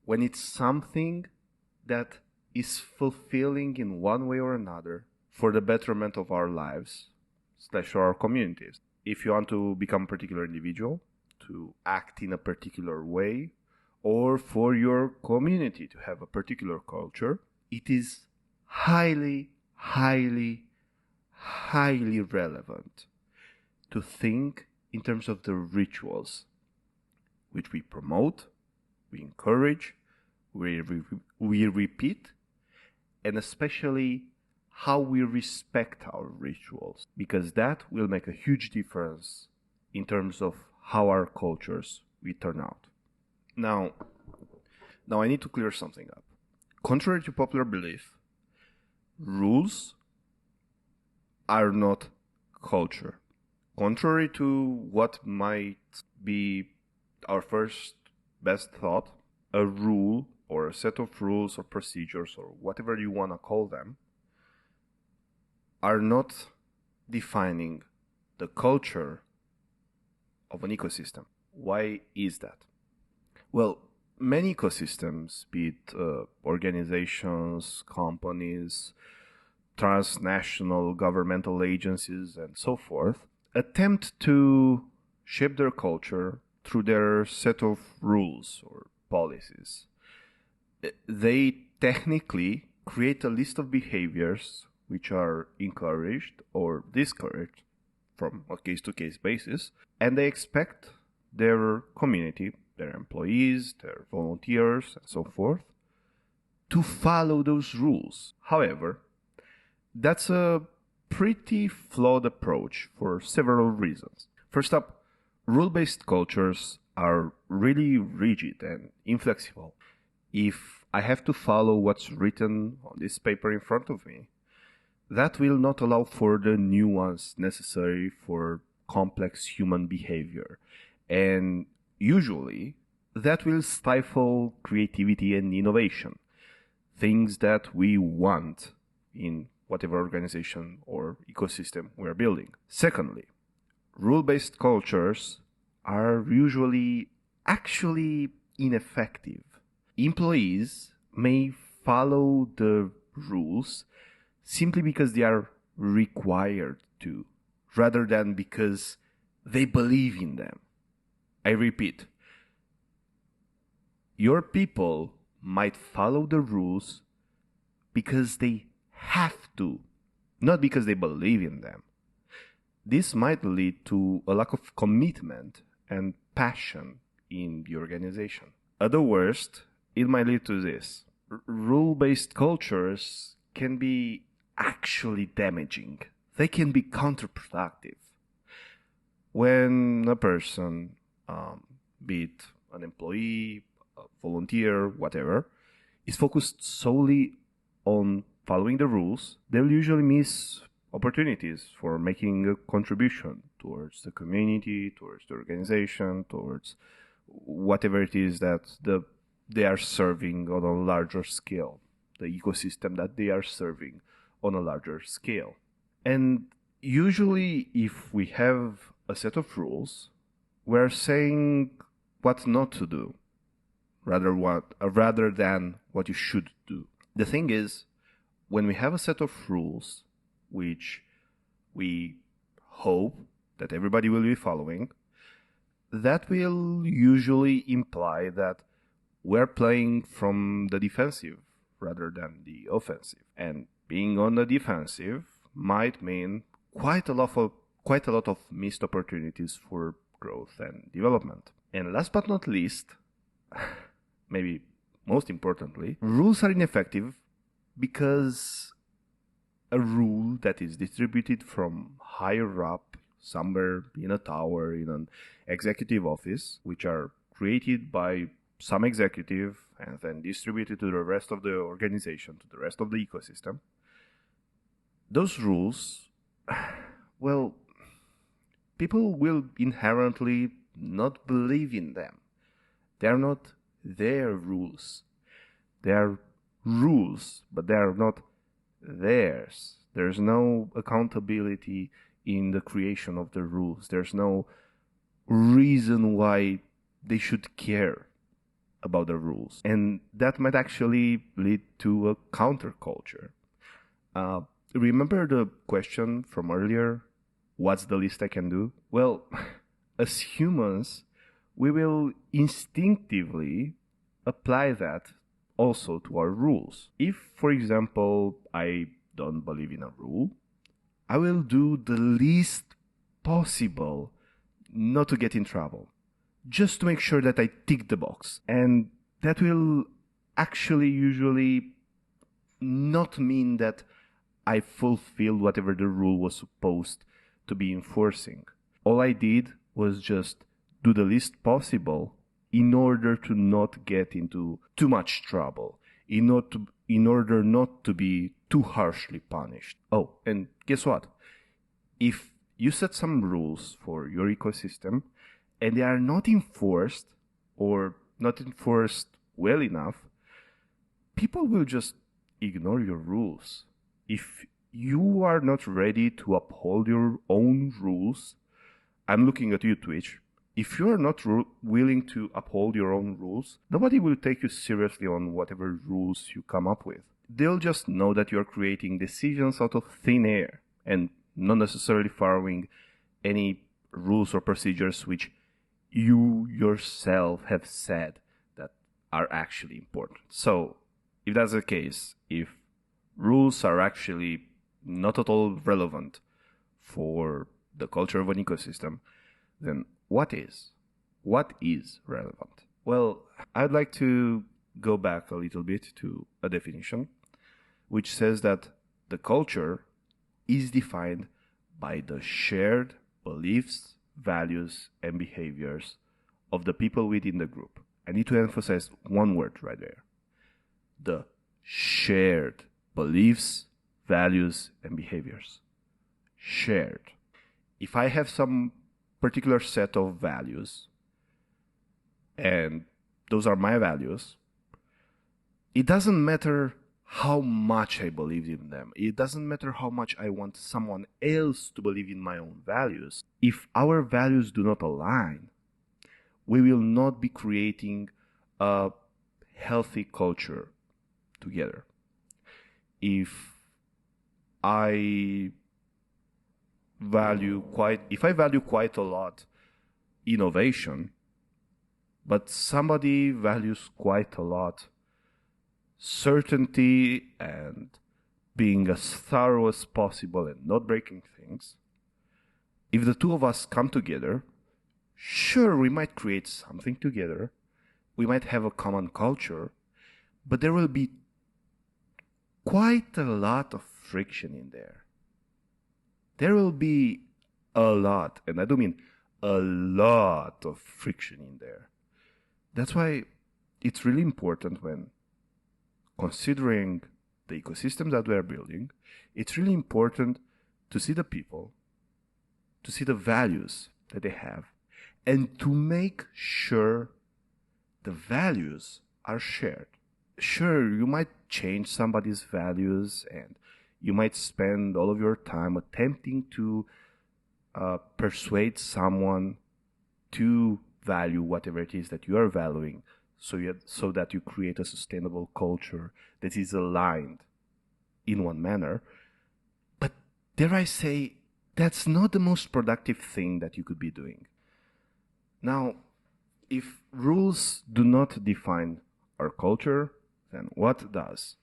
when it's something that is fulfilling in one way or another for the betterment of our lives / our communities. If you want to become a particular individual, to act in a particular way, or for your community to have a particular culture, it is highly, highly, highly relevant to think in terms of the rituals which we promote, we encourage, we repeat, and especially how we respect our rituals, because that will make a huge difference in terms of how our cultures will turn out. Now I need to clear something up. Contrary to popular belief, rules are not culture. Contrary to what might be our first best thought, a rule or a set of rules or procedures or whatever you want to call them are not defining the culture of an ecosystem. Why is that? Well, many ecosystems, be it organizations, companies, transnational governmental agencies, and so forth, attempt to shape their culture through their set of rules or policies. They technically create a list of behaviors which are encouraged or discouraged from a case-to-case basis, and they expect their community, their employees, their volunteers, and so forth, to follow those rules. However, that's a pretty flawed approach for several reasons. First up, rule-based cultures are really rigid and inflexible. If I have to follow what's written on this paper in front of me, that will not allow for the nuance necessary for complex human behavior. And usually, that will stifle creativity and innovation, things that we want in whatever organization or ecosystem we're building. Secondly, rule-based cultures are usually actually ineffective. Employees may follow the rules simply because they are required to, rather than because they believe in them. I repeat, your people might follow the rules because they have to, not because they believe in them. This might lead to a lack of commitment and passion in the organization. At the worst, it might lead to this. Rule-based cultures can be actually damaging. They can be counterproductive. When a person, be it an employee, a volunteer, whatever, is focused solely on following the rules, they'll usually miss opportunities for making a contribution towards the community, towards the organization, towards whatever it is that they are serving on a larger scale, the ecosystem that they are serving on a larger scale. And usually, if we have a set of rules, we're saying what not to do, rather than what you should do. The thing is, when we have a set of rules, which we hope that everybody will be following, that will usually imply that we're playing from the defensive rather than the offensive. And being on the defensive might mean quite a lot of missed opportunities for growth and development. And last but not least, maybe most importantly, rules are ineffective because a rule that is distributed from higher up, somewhere in a tower, in an executive office, which are created by some executive and then distributed to the rest of the organization, to the rest of the ecosystem. Those rules, well, people will inherently not believe in them. They are not their rules. They are rules, but they are not theirs. There's no accountability in the creation of the rules. There's no reason why they should care about the rules. And that might actually lead to a counterculture. Remember the question from earlier? What's the least I can do? Well, as humans, we will instinctively apply that also to our rules. If, for example, I don't believe in a rule, I will do the least possible not to get in trouble, just to make sure that I tick the box. And that will actually usually not mean that I fulfilled whatever the rule was supposed to be enforcing. All I did was just do the least possible in order to not get into too much trouble, in order not to be too harshly punished. Oh, and guess what? If you set some rules for your ecosystem and they are not enforced or not enforced well enough, people will just ignore your rules. If you are not ready to uphold your own rules, I'm looking at you, Twitch. If you're not willing to uphold your own rules, nobody will take you seriously on whatever rules you come up with. They'll just know that you're creating decisions out of thin air and not necessarily following any rules or procedures which you yourself have said that are actually important. So, if that's the case, if rules are actually not at all relevant for the culture of an ecosystem, then what is? What is relevant? Well, I'd like to go back a little bit to a definition which says that the culture is defined by the shared beliefs, values, and behaviors of the people within the group. I need to emphasize one word right there. The shared beliefs, values, and behaviors. Shared. If I have some particular set of values, and those are my values, it doesn't matter how much I believe in them. It doesn't matter how much I want someone else to believe in my own values. If our values do not align, we will not be creating a healthy culture together. If I value quite a lot innovation, but somebody values quite a lot certainty and being as thorough as possible and not breaking things, if the two of us come together, sure, we might create something together, we might have a common culture, but there will be quite a lot of friction in there. There will be a lot, and I do mean a lot of friction in there. That's why it's really important when considering the ecosystem that we are building, it's really important to see the people, to see the values that they have, and to make sure the values are shared. Sure, you might change somebody's values and you might spend all of your time attempting to persuade someone to value whatever it is that you are valuing, so that you create a sustainable culture that is aligned in one manner. But dare I say, that's not the most productive thing that you could be doing. Now, if rules do not define our culture, then what does?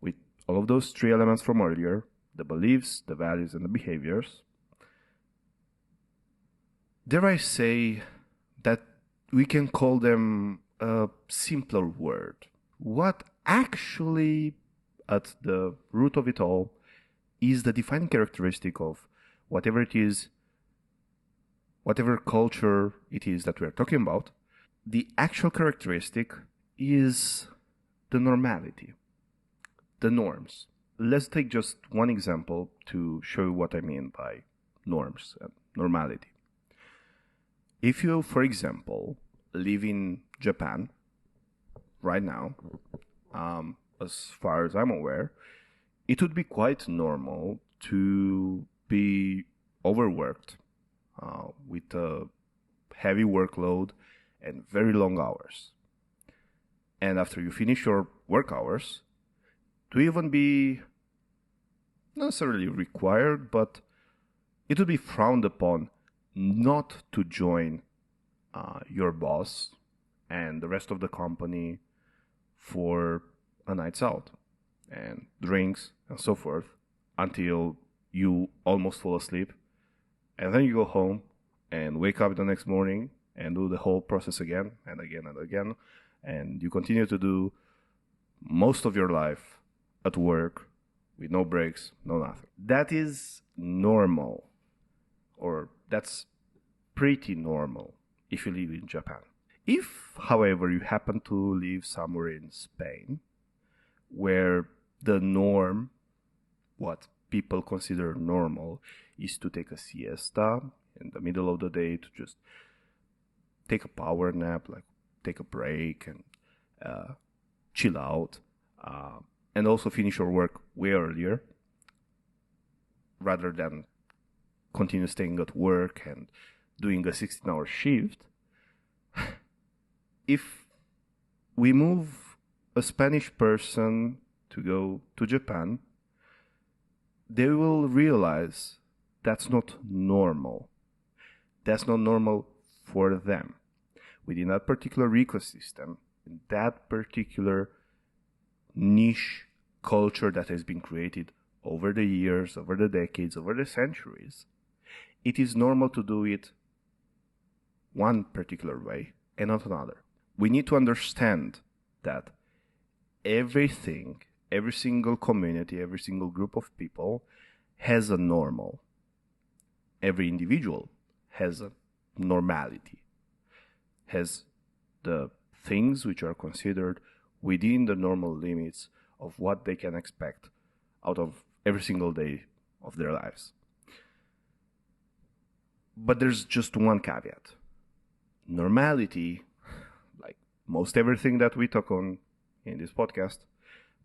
With all of those three elements from earlier, the beliefs, the values, and the behaviors, dare I say that we can call them a simpler word. What actually, at the root of it all, is the defining characteristic of whatever it is, whatever culture it is that we are talking about, the actual characteristic is the normality, the norms. Let's take just one example to show you what I mean by norms and normality. If you, for example, live in Japan right now, as far as I'm aware, it would be quite normal to be overworked with a heavy workload and very long hours. And after you finish your work hours, to even be not necessarily required, but it would be frowned upon not to join your boss and the rest of the company for a nights out and drinks and so forth until you almost fall asleep, and then you go home and wake up the next morning and do the whole process again and again and again, and you continue to do most of your life at work with no breaks, no nothing. That is normal, or that's pretty normal if you live in Japan. If, however, you happen to live somewhere in Spain, where the norm, what people consider normal, is to take a siesta in the middle of the day, to just take a power nap, like take a break and chill out, and also finish your work way earlier, rather than continue staying at work and doing a 16-hour shift. If we move a Spanish person to go to Japan, they will realize that's not normal. That's not normal for them. Within that particular ecosystem, in that particular niche culture that has been created over the years, over the decades, over the centuries, it is normal to do it one particular way and not another. We need to understand that everything, every single community, every single group of people has a normal. Every individual has a normality, has the things which are considered within the normal limits of what they can expect out of every single day of their lives. But there's just one caveat. Normality, like most everything that we talk on in this podcast,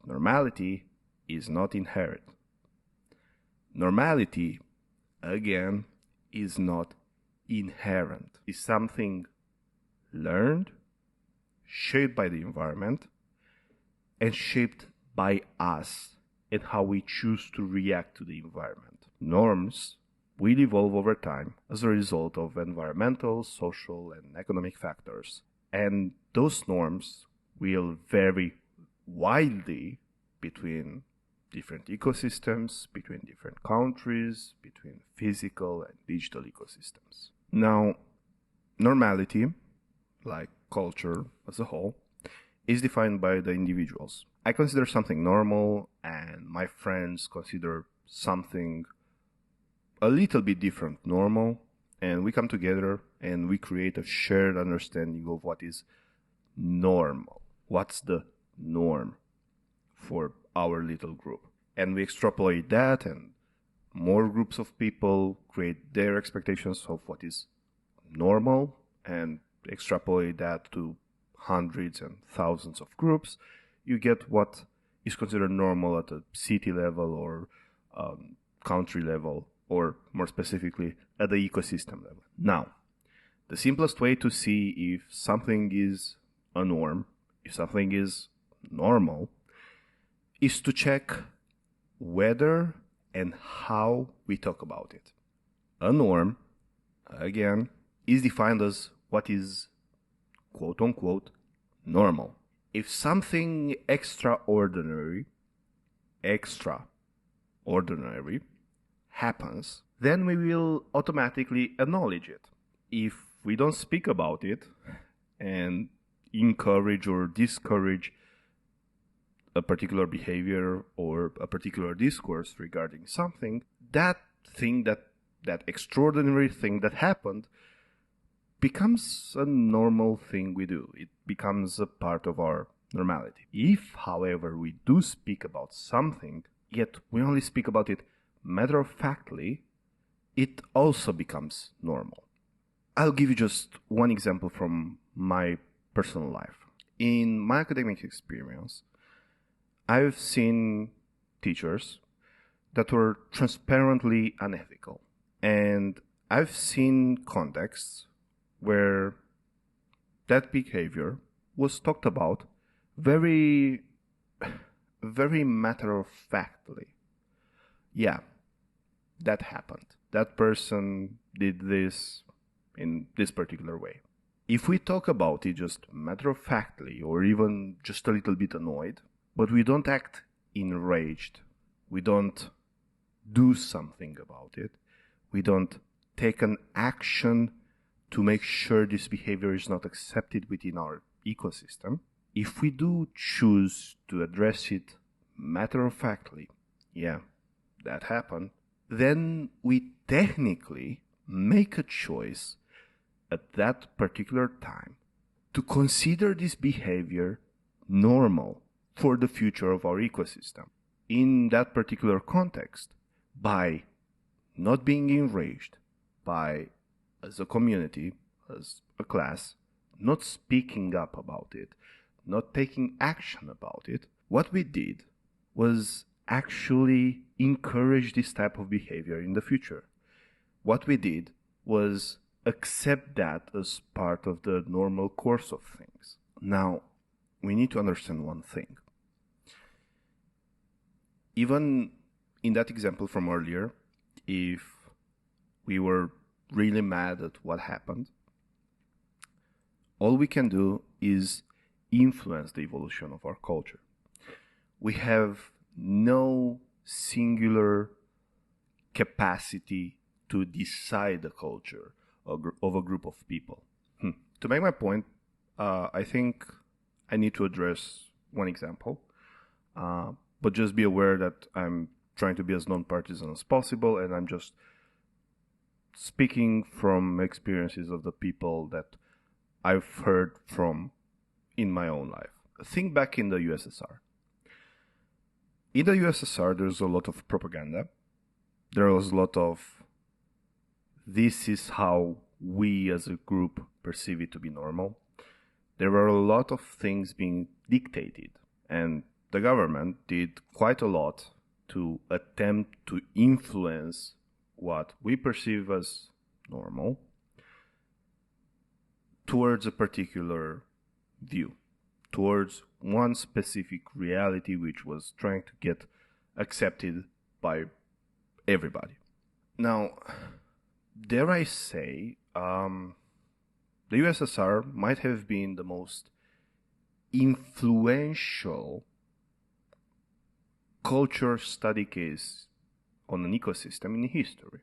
normality is not inherent. Normality, again, is not inherent. It's something learned, shaped by the environment, and shaped by us and how we choose to react to the environment. Norms will evolve over time as a result of environmental, social, and economic factors. And those norms will vary widely between different ecosystems, between different countries, between physical and digital ecosystems. Now, normality, like culture as a whole, is defined by the individuals. I consider something normal, and my friends consider something a little bit different normal, and we come together and we create a shared understanding of what is normal. What's the norm for our little group? And we extrapolate that, and more groups of people create their expectations of what is normal and extrapolate that to hundreds and thousands of groups. You get what is considered normal at a city level or country level, or more specifically at the ecosystem level. Now, the simplest way to see if something is a norm, if something is normal, is to check whether and how we talk about it. A norm, again, is defined as what is quote-unquote normal. If something extraordinary happens, then we will automatically acknowledge it. If we don't speak about it and encourage or discourage a particular behavior or a particular discourse regarding something, that extraordinary thing that happened becomes a normal thing we do. It becomes a part of our normality. If, however, we do speak about something, yet we only speak about it matter-of-factly, it also becomes normal. I'll give you just one example from my personal life. In my academic experience, I've seen teachers that were transparently unethical. And I've seen contexts where that behavior was talked about very, very matter-of-factly. Yeah, that happened. That person did this in this particular way. If we talk about it just matter-of-factly or even just a little bit annoyed, but we don't act enraged, we don't do something about it, we don't take an action to make sure this behavior is not accepted within our ecosystem, if we do choose to address it matter-of-factly Yeah, that happened. Then we technically make a choice at that particular time to consider this behavior normal for the future of our ecosystem. In that particular context, by not being enraged, by, as a community, as a class, not speaking up about it, not taking action about it, what we did was actually encourage this type of behavior in the future. What we did was accept that as part of the normal course of things. Now, we need to understand one thing. Even in that example from earlier, if we were really mad at what happened, all we can do is influence the evolution of our culture. We have no singular capacity to decide the culture of a group of people. To make my point, I think I need to address one example, but just be aware that I'm trying to be as non-partisan as possible, and I'm just speaking from experiences of the people that I've heard from in my own life. Think back in the USSR. In the USSR, there's a lot of propaganda. There was a lot of, this is how we as a group perceive it to be normal. There were a lot of things being dictated, and the government did quite a lot to attempt to influence what we perceive as normal towards a particular view, towards one specific reality which was trying to get accepted by everybody. Now, dare I say, the USSR might have been the most influential culture study case on an ecosystem in history.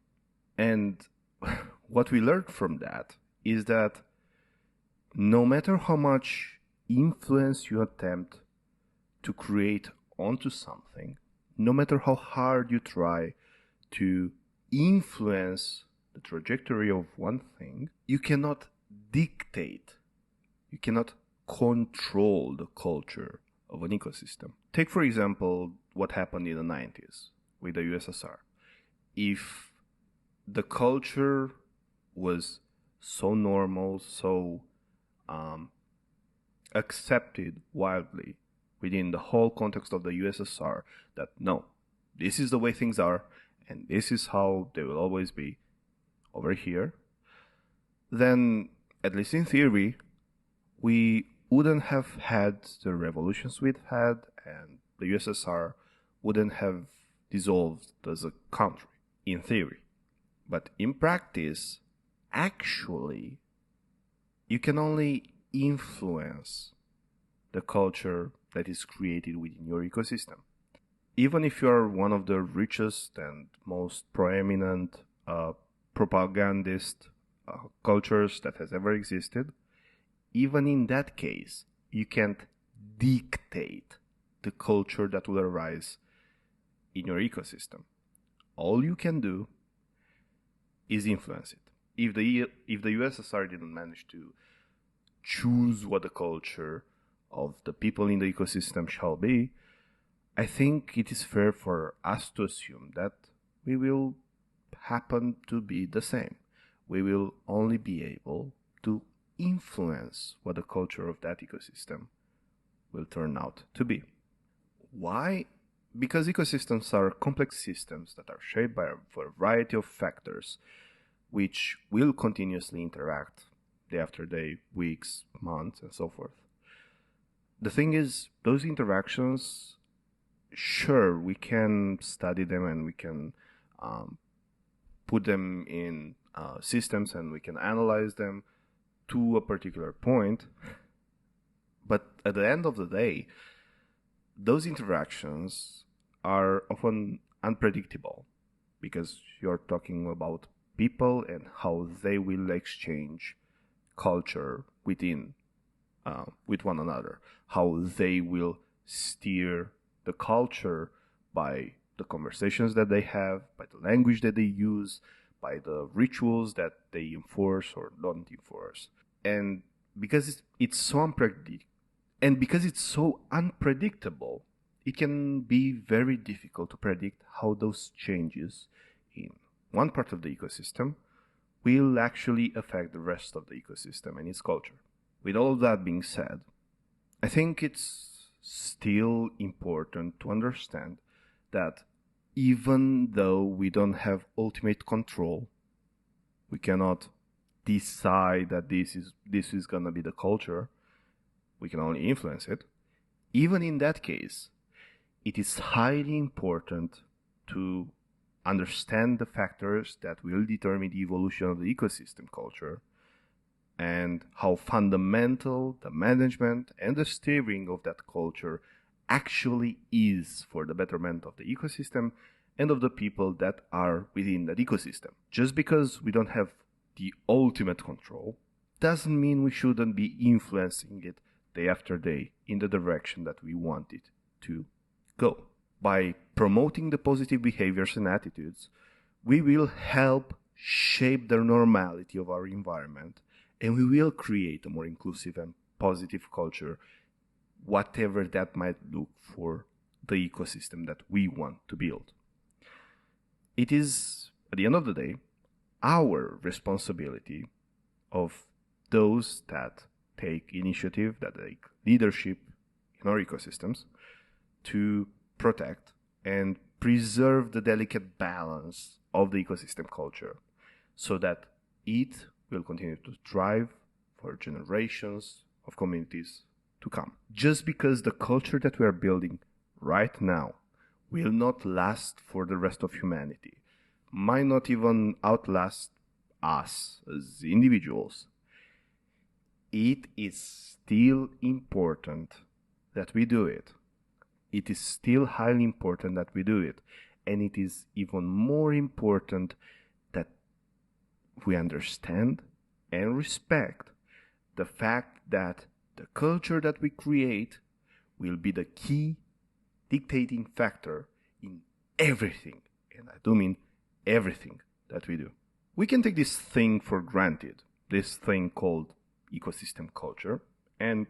And what we learned from that is that no matter how much influence you attempt to create onto something, no matter how hard you try to influence the trajectory of one thing, you cannot dictate, you cannot control the culture of an ecosystem. Take, for example, what happened in the 90s with the USSR. If the culture was so normal, so accepted widely within the whole context of the USSR that no, this is the way things are and this is how they will always be over here, then at least in theory, we wouldn't have had the revolutions we'd had, and the USSR wouldn't have dissolved as a country, in theory. But in practice, actually, you can only influence the culture that is created within your ecosystem. Even if you are one of the richest and most proeminent propagandist cultures that has ever existed, even in that case, you can't dictate the culture that will arise in your ecosystem. All you can do is influence it. If the USSR didn't manage to choose what the culture of the people in the ecosystem shall be, I think it is fair for us to assume that we will happen to be the same. We will only be able to influence what the culture of that ecosystem will turn out to be. Why? Because ecosystems are complex systems that are shaped by a variety of factors which will continuously interact day after day, weeks, months, and so forth. The thing is, those interactions, sure, we can study them and we can put them in systems and we can analyze them to a particular point, but at the end of the day, those interactions are often unpredictable because you're talking about people and how they will exchange culture within with one another, how they will steer the culture by the conversations that they have, by the language that they use, by the rituals that they enforce or don't enforce. And because it's so unpredictable, it can be very difficult to predict how those changes in one part of the ecosystem will actually affect the rest of the ecosystem and its culture. With all of that being said, I think it's still important to understand that even though we don't have ultimate control, we cannot decide that this is going to be the culture, we can only influence it. Even in that case, it is highly important to understand the factors that will determine the evolution of the ecosystem culture and how fundamental the management and the steering of that culture actually is for the betterment of the ecosystem and of the people that are within that ecosystem. Just because we don't have the ultimate control doesn't mean we shouldn't be influencing it day after day in the direction that we want it to go. By promoting the positive behaviors and attitudes, we will help shape the normality of our environment, and we will create a more inclusive and positive culture, whatever that might look for the ecosystem that we want to build. It is, at the end of the day, our responsibility of those that take initiative, that take leadership in our ecosystems, to protect and preserve the delicate balance of the ecosystem culture so that it will continue to thrive for generations of communities to come. Just because the culture that we are building right now will not last for the rest of humanity, might not even outlast us as individuals, it is still important that we do it. It is still highly important that we do it. And it is even more important that we understand and respect the fact that the culture that we create will be the key dictating factor in everything, and I do mean everything that we do. We can take this thing for granted, this thing called ecosystem culture, and,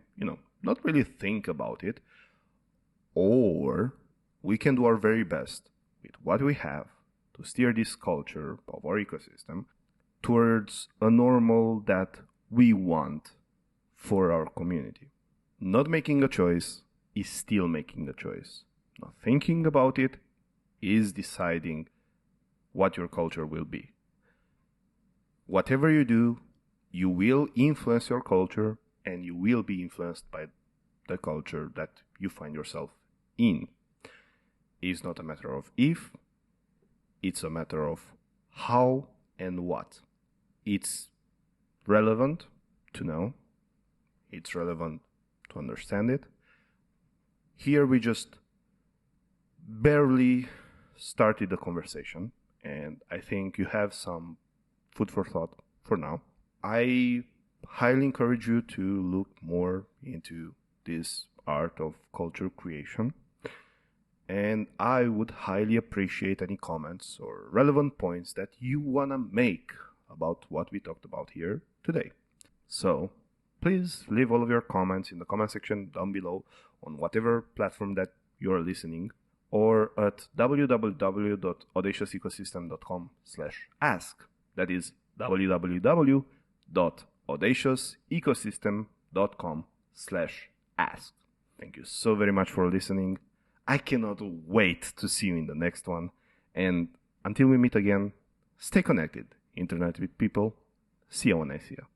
not really think about it, or we can do our very best with what we have to steer this culture of our ecosystem towards a normal that we want for our community. Not making a choice is still making a choice. Not thinking about it is deciding what your culture will be. Whatever you do, you will influence your culture, and you will be influenced by the culture that you find yourself in. It's not a matter of if, it's a matter of how and what. It's relevant to know, it's relevant to understand it. Here we just barely started the conversation, and I think you have some food for thought for now. I highly encourage you to look more into this art of culture creation, and I would highly appreciate any comments or relevant points that you want to make about what we talked about here today. So please leave all of your comments in the comment section down below on whatever platform that you're listening, or at www.audaciousecosystem.com/ask. That is www.audaciousecosystem.com/ask. Thank you so very much for listening. I cannot wait to see you in the next one. And until we meet again, stay connected, Internet with people. See you when I see you.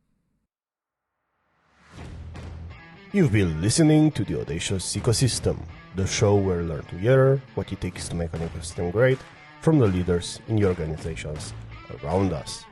You've been listening to the Audacious Ecosystem, the show where we learn together what it takes to make an ecosystem great from the leaders in the organizations around us.